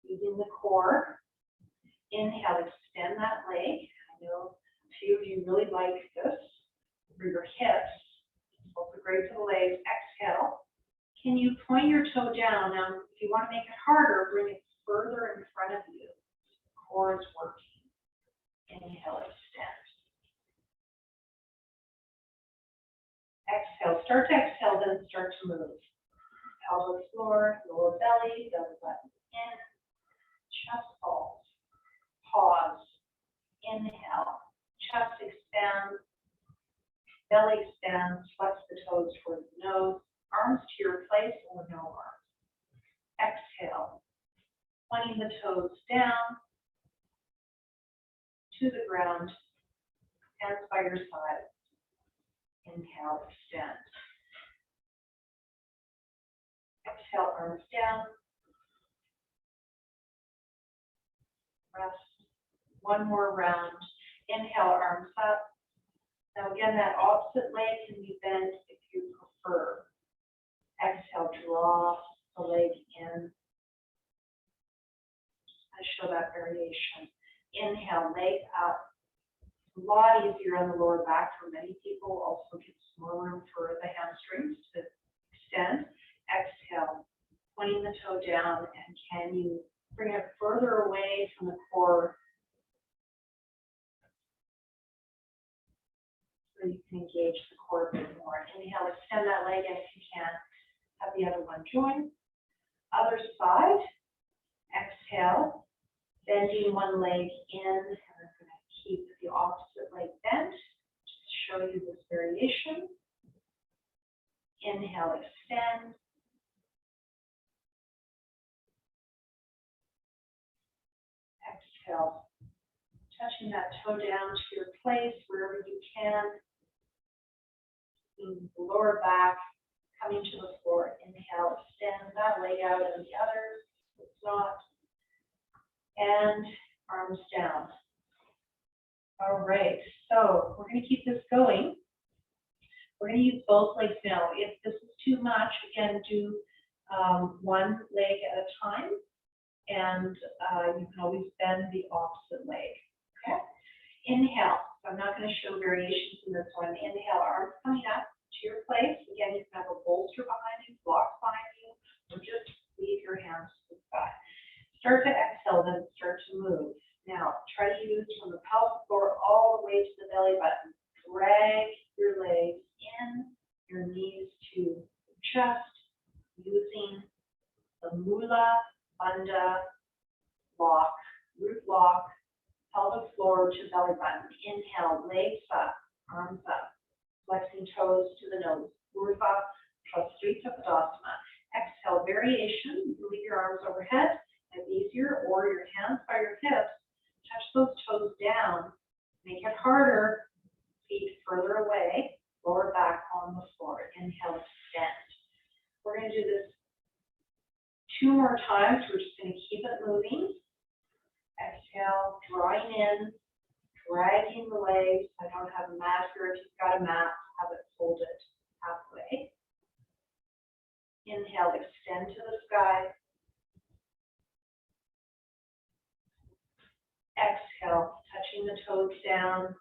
using the core. Inhale, extend that leg. I know a few of you really like this for your hips. It's also great for the legs. Exhale. Can you point your toe down? Now, if you want to make it harder, bring it further in front of you. The core is working. Inhale, extend. Exhale, start to exhale, then start to move. Pelvic floor, lower belly, belly button in, chest falls. Pause. Inhale, chest expands, belly expands, flex the toes towards the nose, arms to your place or no arms. Exhale, pointing the toes down to the ground, hands by your side. Inhale, extend. Exhale, arms down. Rest. One more round. Inhale, arms up. Now again, that opposite leg can be bent if you prefer. Exhale, draw the leg in. I show that variation. Inhale, leg up. A lot easier on the lower back for many people. Also gives more room for the hamstrings to extend. Exhale, pointing the toe down, and can you bring it further away from the core so you can engage the core a bit more. Inhale, extend that leg, and if you can, have the other one join. Other side. Exhale, bending one leg in, and I'm going to keep the opposite leg bent just to show you this variation. Inhale, extend. Exhale, touching that toe down to your place wherever you can. In the lower back, coming to the floor. Inhale, extend that leg out, and the other, it's not. And arms down. All right, so we're going to keep this going. We're going to use both legs now. If this is too much, again, do one leg at a time, and you can always bend the opposite leg. Okay? Inhale. So I'm not going to show variations in this one. Inhale, arms coming up to your place. Again, you can have a bolster behind you, blocks behind you, or just leave your hands to the sky. Start to exhale, then start to move. Now, try to use from the pelvic floor all the way to the belly button. Drag your legs in, your knees to the chest, using the Mula Bandha lock, root lock, pelvic floor to belly button. Inhale, legs up, arms up, flexing toes to the nose. Urdhva Prastrita Padasana. Exhale, variation. You can leave your arms overhead. It's easier, or your hands by your hips. Touch those toes down. Make it harder. Feet further away. Lower back on the floor. Inhale, extend. We're going to do this 2 more times. We're just going to keep it moving. Exhale, drawing in, dragging the legs. I don't have a mat here. If you've got a mat, have it folded halfway. Inhale, extend to the sky. Exhale, touching the toes down,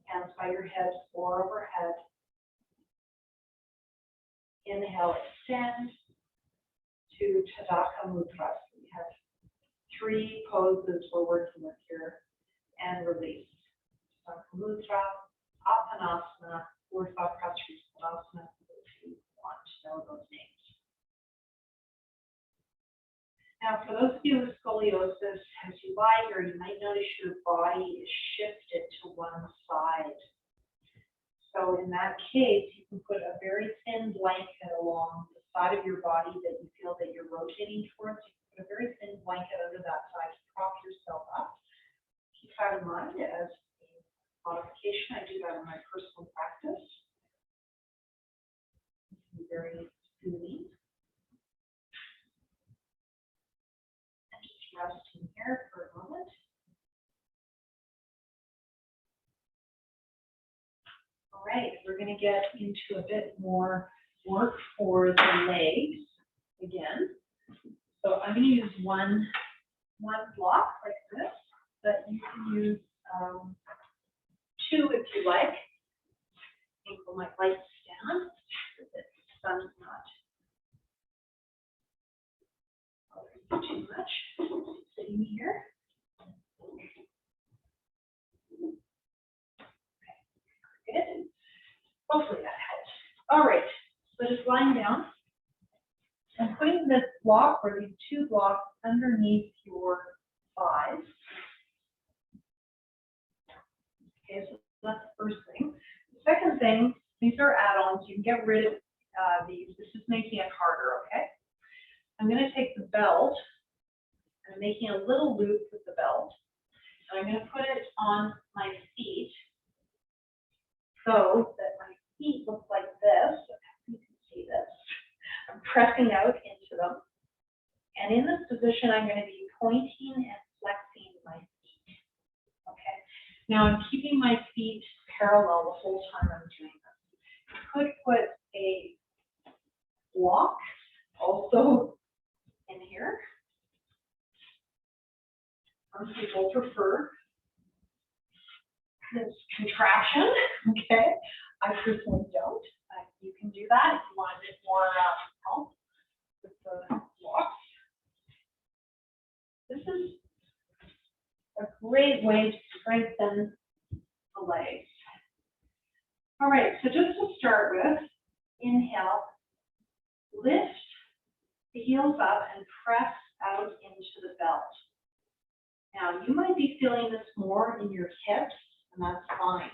hands by your hips or overhead. Inhale, extend to Tadaka Mudra. We have 3 poses we're working with here, and release. Tadaka Mudra, Apanasana, Urdhva Prastrita Padasana, if you want to know those names. Now, for those of you with scoliosis, as you lie here, you might notice your body is shifted to one side. So in that case, you can put a very thin blanket along the side of your body that you feel that you're rotating towards. You can put a very thin blanket under that side to prop yourself up. Keep that in mind as a modification. I do that in my personal practice. It's very soothing. Resting here for a moment. All right, we're going to get into a bit more work for the legs again. So I'm going to use one block like this, but you can use 2 if you like. Ankle my lights down so that the sun's not too much. Sitting here. Okay, good. Hopefully that helps. All right, so just lying down and putting this block or these 2 blocks underneath your thighs. Okay, so that's the first thing. The second thing, these are add-ons. You can get rid of these. This is making it harder, okay? I'm going to take the belt. I'm making a little loop with the belt. And I'm going to put it on my feet so that my feet look like this. You can see this. I'm pressing out into them. And in this position, I'm going to be pointing and flexing my feet. Okay. Now I'm keeping my feet parallel the whole time I'm doing this. You could put a block also in here. Some people prefer this contraction, okay? I personally don't. You can do that if you want a bit more help with the blocks. This is a great way to strengthen the legs. All right, so just to start with, inhale, lift the heels up and press out into the belt. Now, you might be feeling this more in your hips, and that's fine.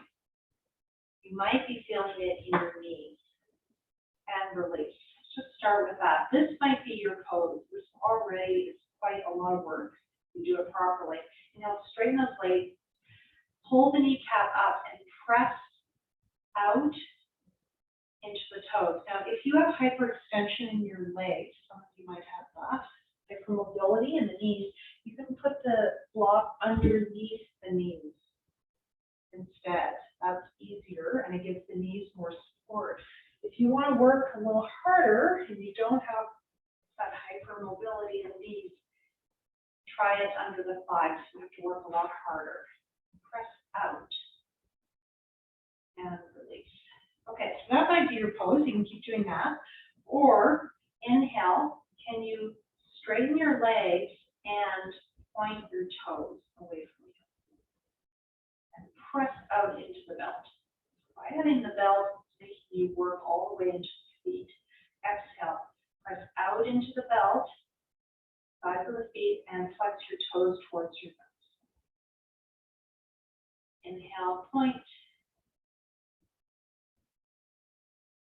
You might be feeling it in your knees. And release. Just start with that. This might be your pose. This already is quite a lot of work. You do it properly. Now, straighten those legs. Pull the kneecap up and press out into the toes. Now, if you have hyperextension in your legs, some of you might have that, hypermobility in the knees, you can put the block underneath the knees instead. That's easier, and it gives the knees more support. If you want to work a little harder and you don't have that hypermobility in the knees, try it under the thighs. You have to work a lot harder. Press out and release. Okay, so that might be your pose. You can keep doing that. Or inhale, can you straighten your legs and point your toes away from you. And press out into the belt. By having the belt, it's making you work all the way into the feet. Exhale, press out into the belt, sides of the feet, and flex your toes towards your belt. Inhale, point.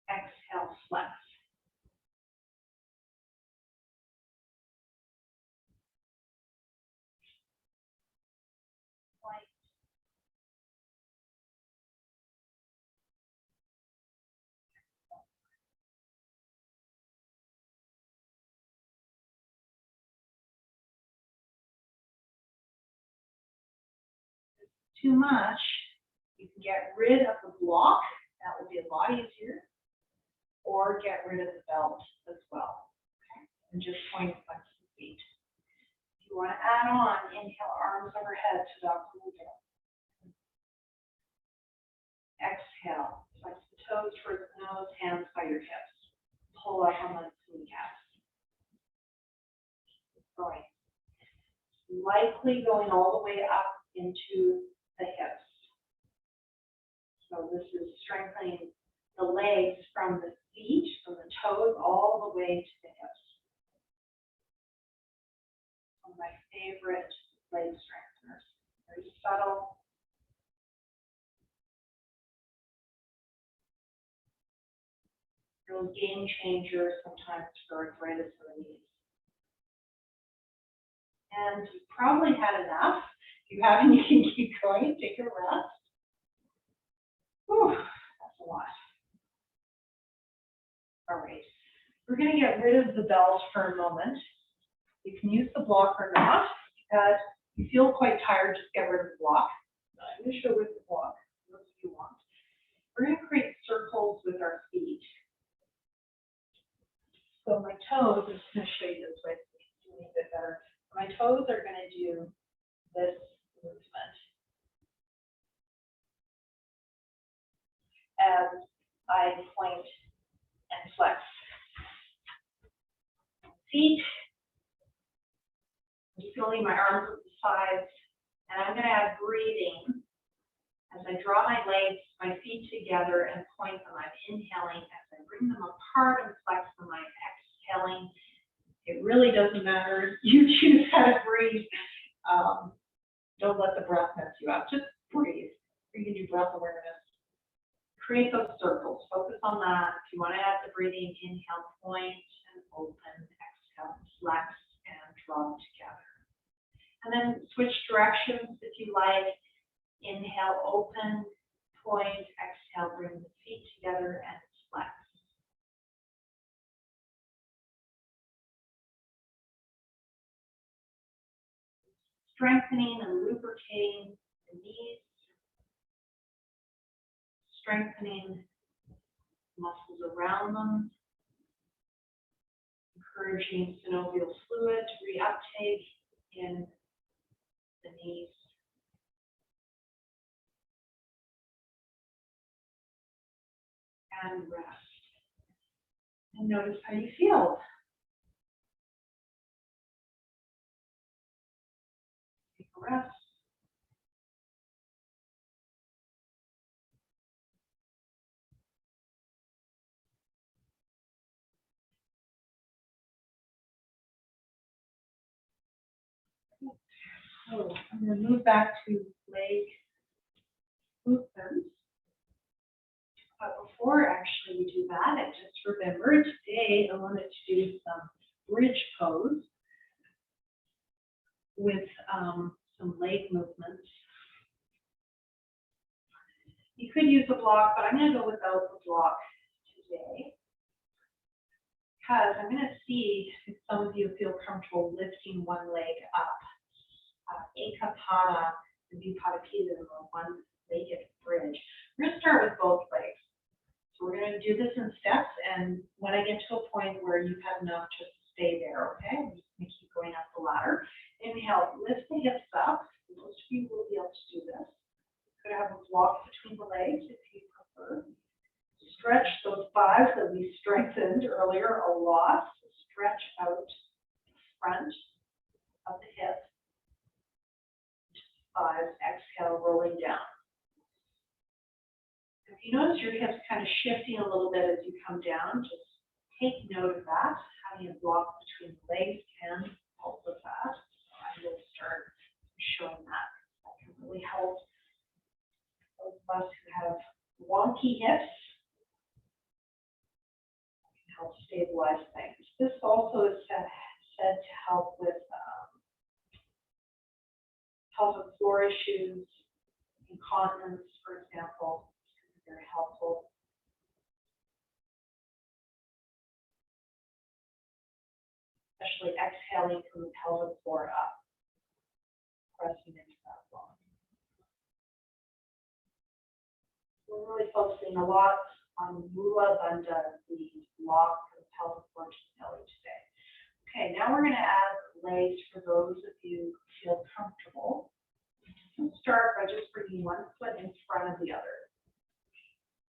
Exhale, flex. Point. Too much, you can get rid of the block. That will be a lot easier. Or get rid of the belt as well. Okay? And just point and flex the feet. If you want to add on, inhale, arms overhead to Dr. Mudra. Exhale, flex the toes towards the nose, hands by your hips. Pull up on the kneecaps. Keep going. Likely going all the way up into the hips. So this is strengthening the legs from the feet, from the toes, all the way to the hips. One of my favorite leg strengtheners. Very subtle. Real game changer sometimes for arthritis of the knees. And you've probably had enough. If you haven't, you can keep going. Take a rest. Whew, that's a lot. All right. We're going to get rid of the belt for a moment. You can use the block or not. If you feel quite tired, just get rid of the block. I'm going to show with the block, those if you want. We're going to create circles with our feet. So my toes, I'm just going to show you this way so you can see me a bit better. My toes are going to do this movement as I point and flex. Feet, I'm just going to leave my arms at the sides, and I'm going to add breathing. As I draw my legs, my feet together and point them, I'm inhaling. As I bring them apart and flex them, I'm exhaling. It really doesn't matter. You choose how to breathe. Don't let the breath mess you up. Just breathe. You can do breath awareness. Create those circles. Focus on that. If you want to add the breathing, inhale, point and open, exhale, flex, and draw together. And then switch directions if you like. Inhale, open, point, exhale, bring the feet together and flex. Strengthening and lubricating the knees. Strengthening muscles around them. Encouraging synovial fluid reuptake in the knees. And rest. And notice how you feel. Take a rest. So I'm going to move back to leg movements. But before actually we do that, I just remembered today I wanted to do some bridge pose with some leg movements. You could use a block, but I'm going to go without the block today. Because I'm going to see if some of you feel comfortable lifting one leg up. Ekapada, the Vipassana, or one-legged bridge. We're going to start with both legs. So we're going to do this in steps, and when I get to a point where you've had enough, just stay there, okay? I'm just going to keep going up the ladder. Inhale, lift the hips up. Most of you will be able to do this. You're going to have a block between the legs if you prefer. Stretch those thighs that we strengthened earlier a lot. Stretch out front of the hip. Thighs, exhale, rolling down. If you notice your hips kind of shifting a little bit as you come down, just take note of that. Having a block between the legs can help with that. So I will start showing that. That can really help those of us who have wonky hips. It can help stabilize things. This also is said to help with pelvic floor issues, incontinence, for example. It's very helpful. Especially exhaling from the pelvic floor up, pressing into that bone. We're really focusing a lot on Mula Bandha, the block from the pelvic floor to the belly today. Okay, now we're going to add legs for those of you who feel comfortable. We'll start by just bringing one foot in front of the other.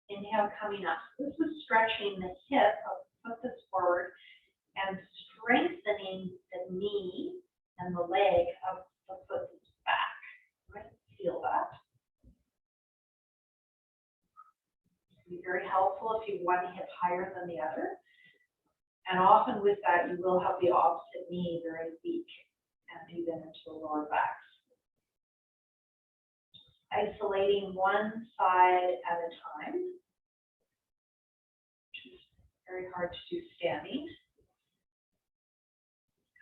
Inhale, coming up. This is stretching the hip. I'll put this forward and strengthening the knee and the leg of the foot that's back. Right? Feel that. It's going to be very helpful if you have one hip higher than the other. And often with that, you will have the opposite knee very weak and even into the lower back. Isolating one side at a time, which is very hard to do standing.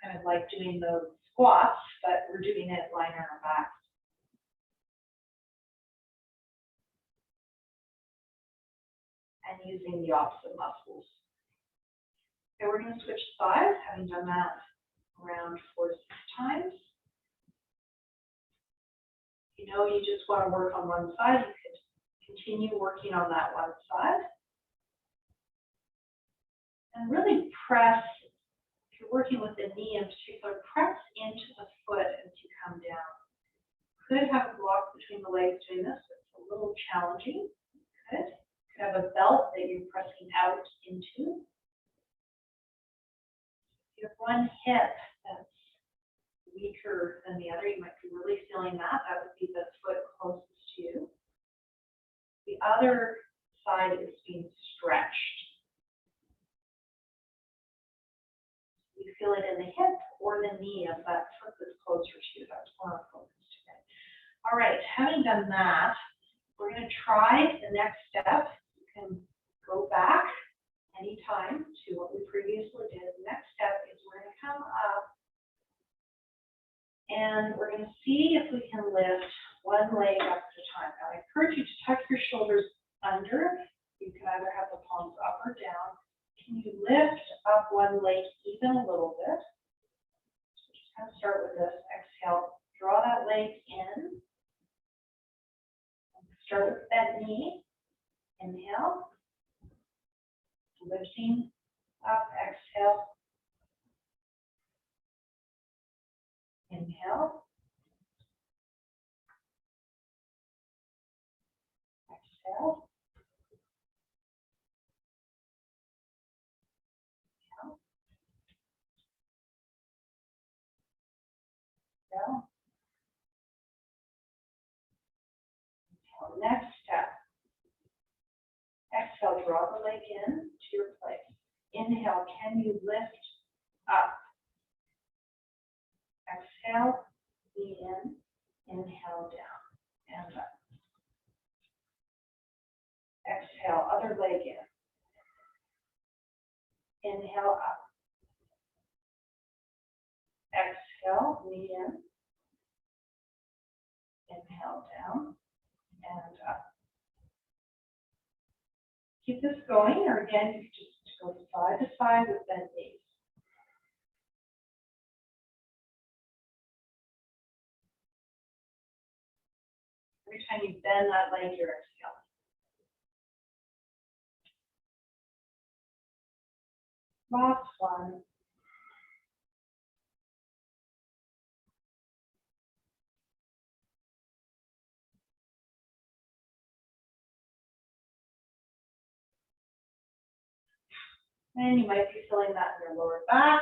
Kind of like doing those squats, but we're doing it lying on our back. And using the opposite muscles. Okay, we're going to switch sides, having done that around 4 to 6 times. You know, you just want to work on one side, you could continue working on that one side. And really press, if you're working with the knee in particular, press into the foot as you come down. Could have a block between the legs doing this, it's a little challenging. Could have a belt that you're pressing out into. If you have one hip that's weaker than the other, you might be really feeling that. That would be the foot closest to you. The other side is being stretched. You feel it in the hip or the knee of that foot that's closer to you. That's more focused today. All right, having done that, we're going to try the next step. You can go back anytime to what we previously did. The next step is we're going to come up and we're going to see if we can lift one leg up at a time. Now, I encourage you to tuck your shoulders under. You can either have the palms up or down. Can you lift up one leg even a little bit? So just kind of start with this. Exhale, draw that leg in. Start with bent knee. Inhale. Lifting up, exhale. Inhale. Exhale. Inhale. Exhale. Inhale. Next step. Exhale, draw the leg in to your place. Inhale, can you lift up? Exhale, knee in, inhale down, and up. Exhale, other leg in. Inhale up. Exhale, knee in. Inhale down, and up. Keep this going, or again, you can just go side to side with bent knees. Every time you bend that leg, you're exhaling. Last one. And you might be feeling that in your lower back,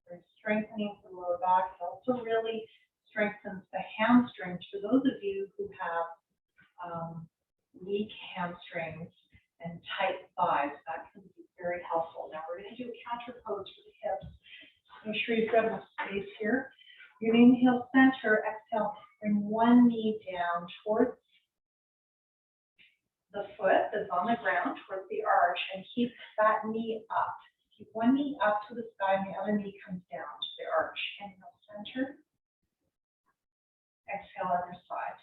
very strengthening for the lower back. It also really strengthens the hamstrings. For those of you who have weak hamstrings and tight thighs, that can be very helpful. Now we're going to do a counter pose for the hips. Make sure you've got enough space here. You're going to inhale center, exhale, bring one knee down towards the foot that's on the ground, towards the arch, and keep that knee up. Keep one knee up to the sky and the other knee comes down to the arch. Inhale center, exhale other side.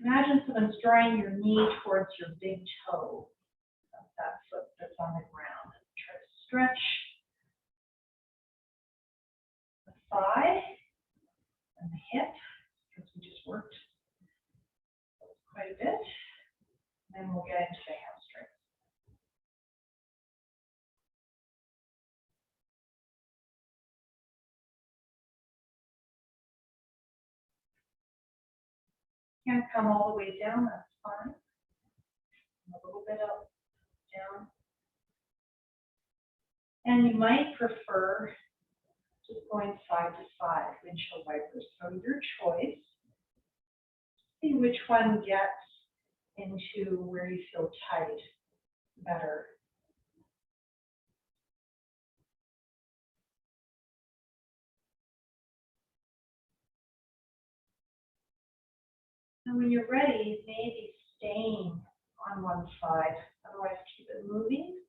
Imagine someone's drawing your knee towards your big toe of that foot that's on the ground. Try to stretch the thigh and the hip, because we just worked quite a bit. And then we'll get into the hamstring. Can't come all the way down, that's fine. A little bit up, down. And you might prefer just going side to side, windshield wipers. So your choice. See which one gets into where you feel tight better. And when you're ready, maybe staying on one side. Otherwise, keep it moving.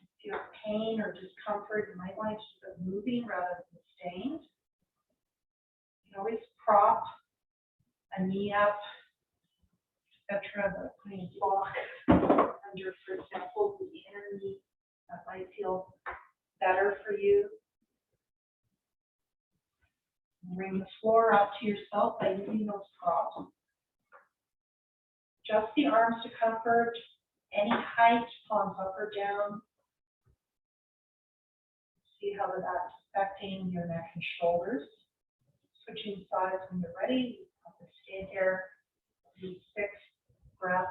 If you have pain or discomfort, you might want to keep it moving rather than staying. You can always prop a knee up, etc. But putting a block under, for example, the inner knee, that might feel better for you. Bring the floor up to yourself by using those props. Just the arms to comfort, any height, palms up or down. See how that's affecting your neck and shoulders. Switching sides when you're ready. You have to stay there. Do 6 breaths.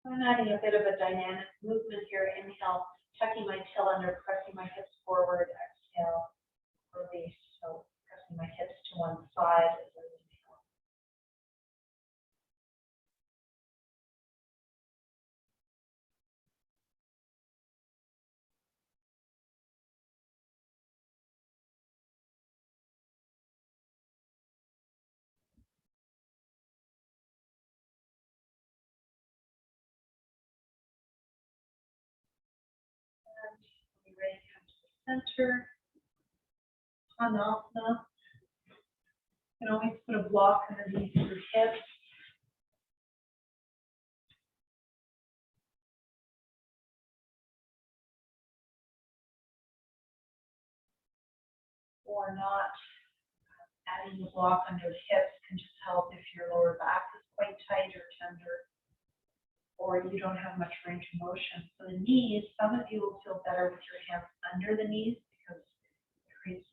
I'm adding a bit of a dynamic movement here. Inhale, tucking my tail under, pressing my hips forward. Exhale, release. So pressing my hips to one side as I inhale. And when you're ready, come to the center. Asana. You can always put a block underneath your hips. Or not. Adding the block under the hips can just help if your lower back is quite tight or tender, or you don't have much range of motion. So the knees, some of you will feel better with your hands under the knees because it creates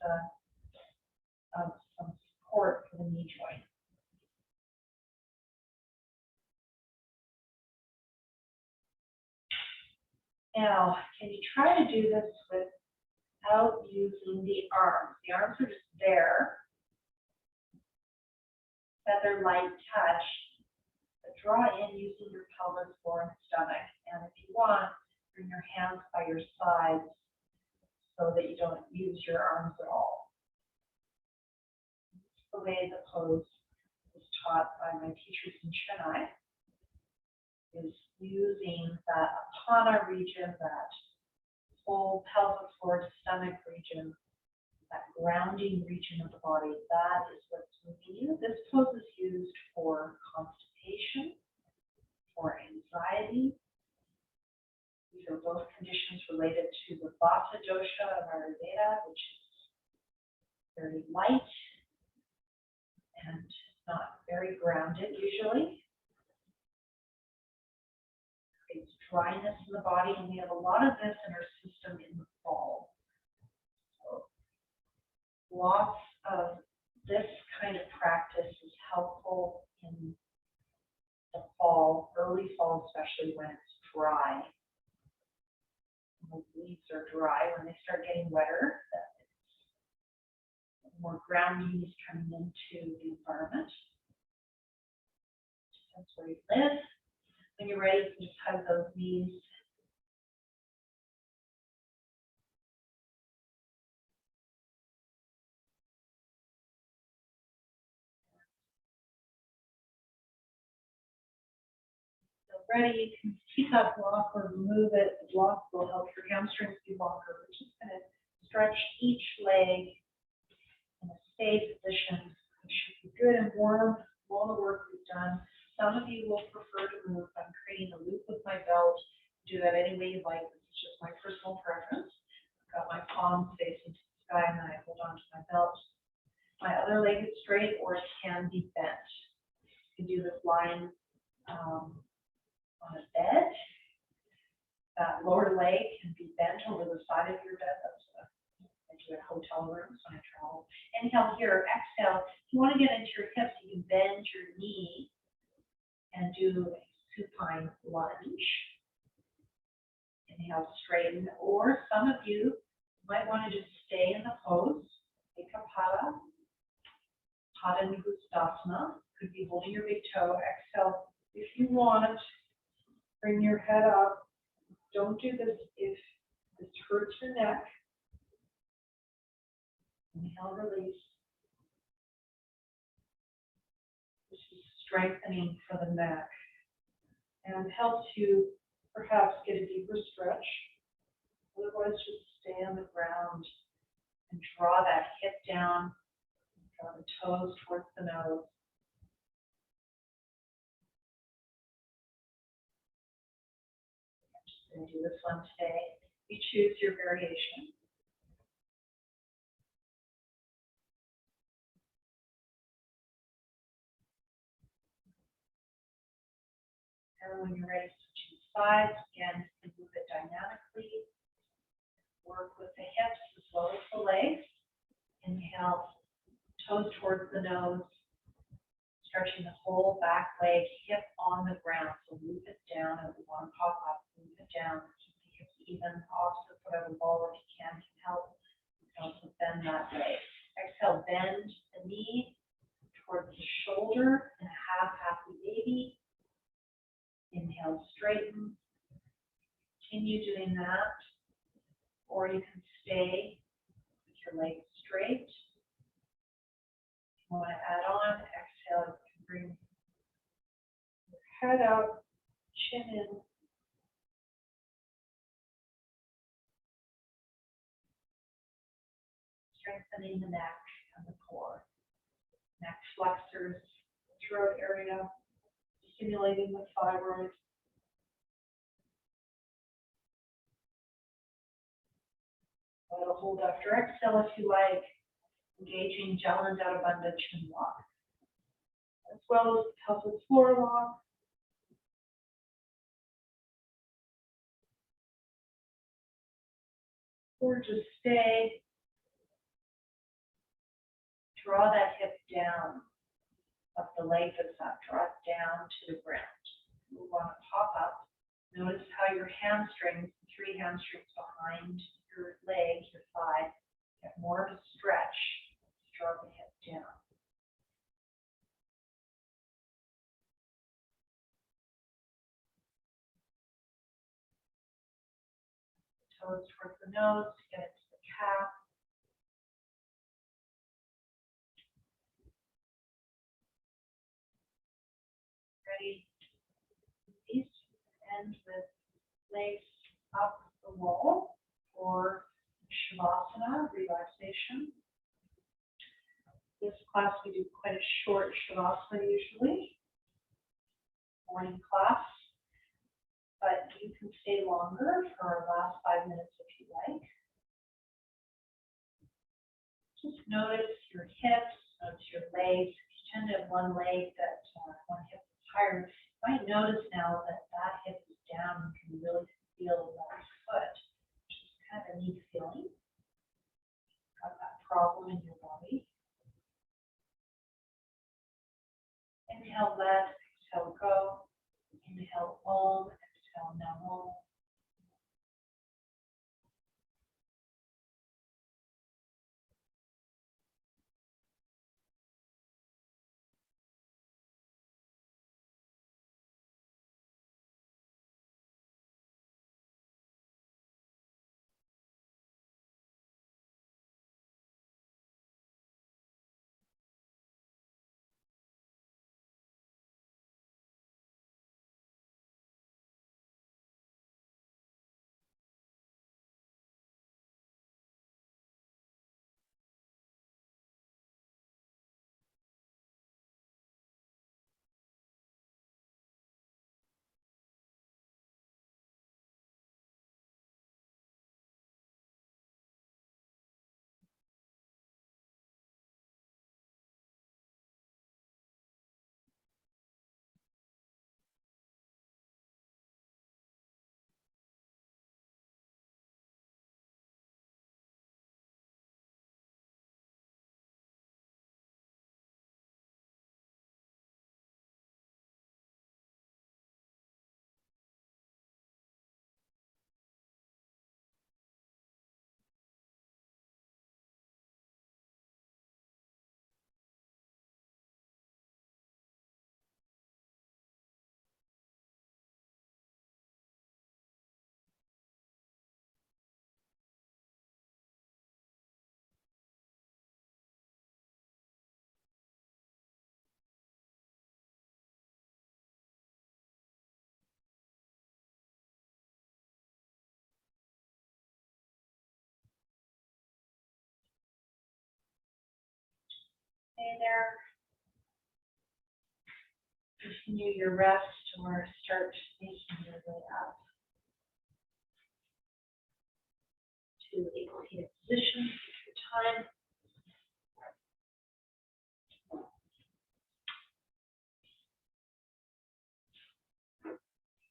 some support for the knee joint. Now, can you try to do this without using the arms? The arms are just there, feather light touch, but draw in using your pelvis, floor, and stomach. And if you want, bring your hands by your sides so that you don't use your arms at all. This is the way the pose was taught by my teachers in Chennai, is using that apana region, that whole pelvic floor to stomach region, that grounding region of the body. That is what's moving you. This pose is used for constipation, for anxiety. These are both conditions related to the Vata dosha of Ayurveda, which is very light and not very grounded usually. Creates dryness in the body, and we have a lot of this in our system in the fall. So lots of this kind of practice is helpful in fall, especially when it's dry. When the leaves are dry, when they start getting wetter, it's more ground yeast coming into the environment. That's where you live. When you're ready, you can just hug those knees. So ready, you can keep that block or remove it. The block will help your hamstrings be longer. We're just going to stretch each leg in a stay position. It should be good and warm. All the work we've done. Some of you will prefer to move. I'm creating a loop with my belt. Do that any way you like. This is just my personal preference. I've got my palms facing to the sky and then I hold on to my belt. My other leg is straight or it can be bent. You can do this lying on a bed. That lower leg can be bent over the side of your bed. That's I do at hotel rooms when I travel. Inhale here, exhale. If you want to get into your hips, you can bend your knee and do a supine lunge. Inhale, straighten. Or some of you might want to just stay in the pose. Take a pada. Pada Nugustasana. Could be holding your big toe. Exhale. If you want, bring your head up. Don't do this if this hurts your neck. Inhale, release. This is strengthening for the neck and helps you perhaps get a deeper stretch. Otherwise, just stay on the ground and draw that hip down, draw the toes towards the nose. I'm just going to do this one today. You choose your variation. And when you're ready, switching sides, again, you can move it dynamically. Work with the hips as well as the legs. Inhale, toes towards the nose, stretching the whole back leg, hip on the ground. So move it down as we want to pop up, move it down, keep the hips even, opposite foot of the ball if you can help. You can also bend that leg. Exhale, bend the knee towards the shoulder in a half-happy baby. Inhale, straighten. Continue doing that. Or you can stay with your legs straight. If you want to add on, exhale, you can bring your head up, chin in. Strengthening the neck and the core. Neck flexors, throat area. Stimulating the thyroid. Let it hold after exhale if you like. Engaging Jalandhara chin lock. As well as pelvic floor lock. Or just stay. Draw that hip down. Up the leg that's up, draw it down to the ground. Move on to pop up. Notice how your hamstrings, the three hamstrings behind your leg, your thigh, get more of a stretch. Draw the hip down. Toes towards the nose, get it to the calf. Ready? These end with legs up the wall for Shavasana, relaxation. This class we do quite a short Shavasana usually, morning class, but you can stay longer for our last 5 minutes if you like. Just notice your hips, notice your legs. If you tend to have one leg that one hip is higher, you might notice now that that hip is down. You can really feel that foot, which is kind of a neat feeling. Got that problem in your body. Inhale, let, exhale, go. Inhale Om, exhale Namo. Hey there. Continue your rest or start making your way up to a seated position. Take your time.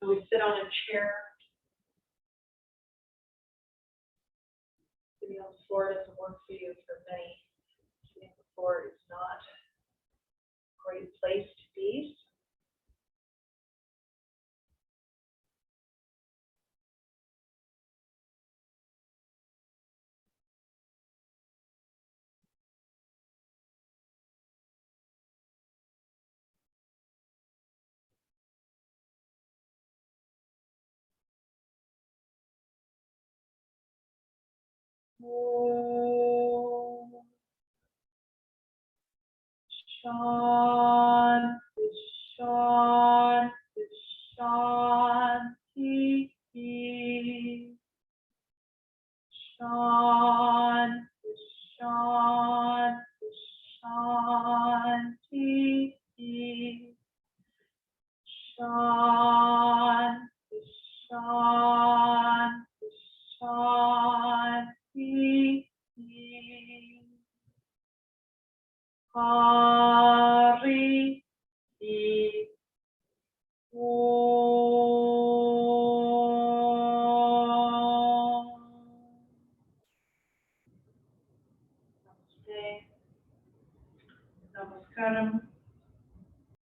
So we sit on a chair. Sitting on the floor doesn't work for you for many. Sitting on the floor is not a great place to be. Shanti, Shanti, Shanti, Shanti.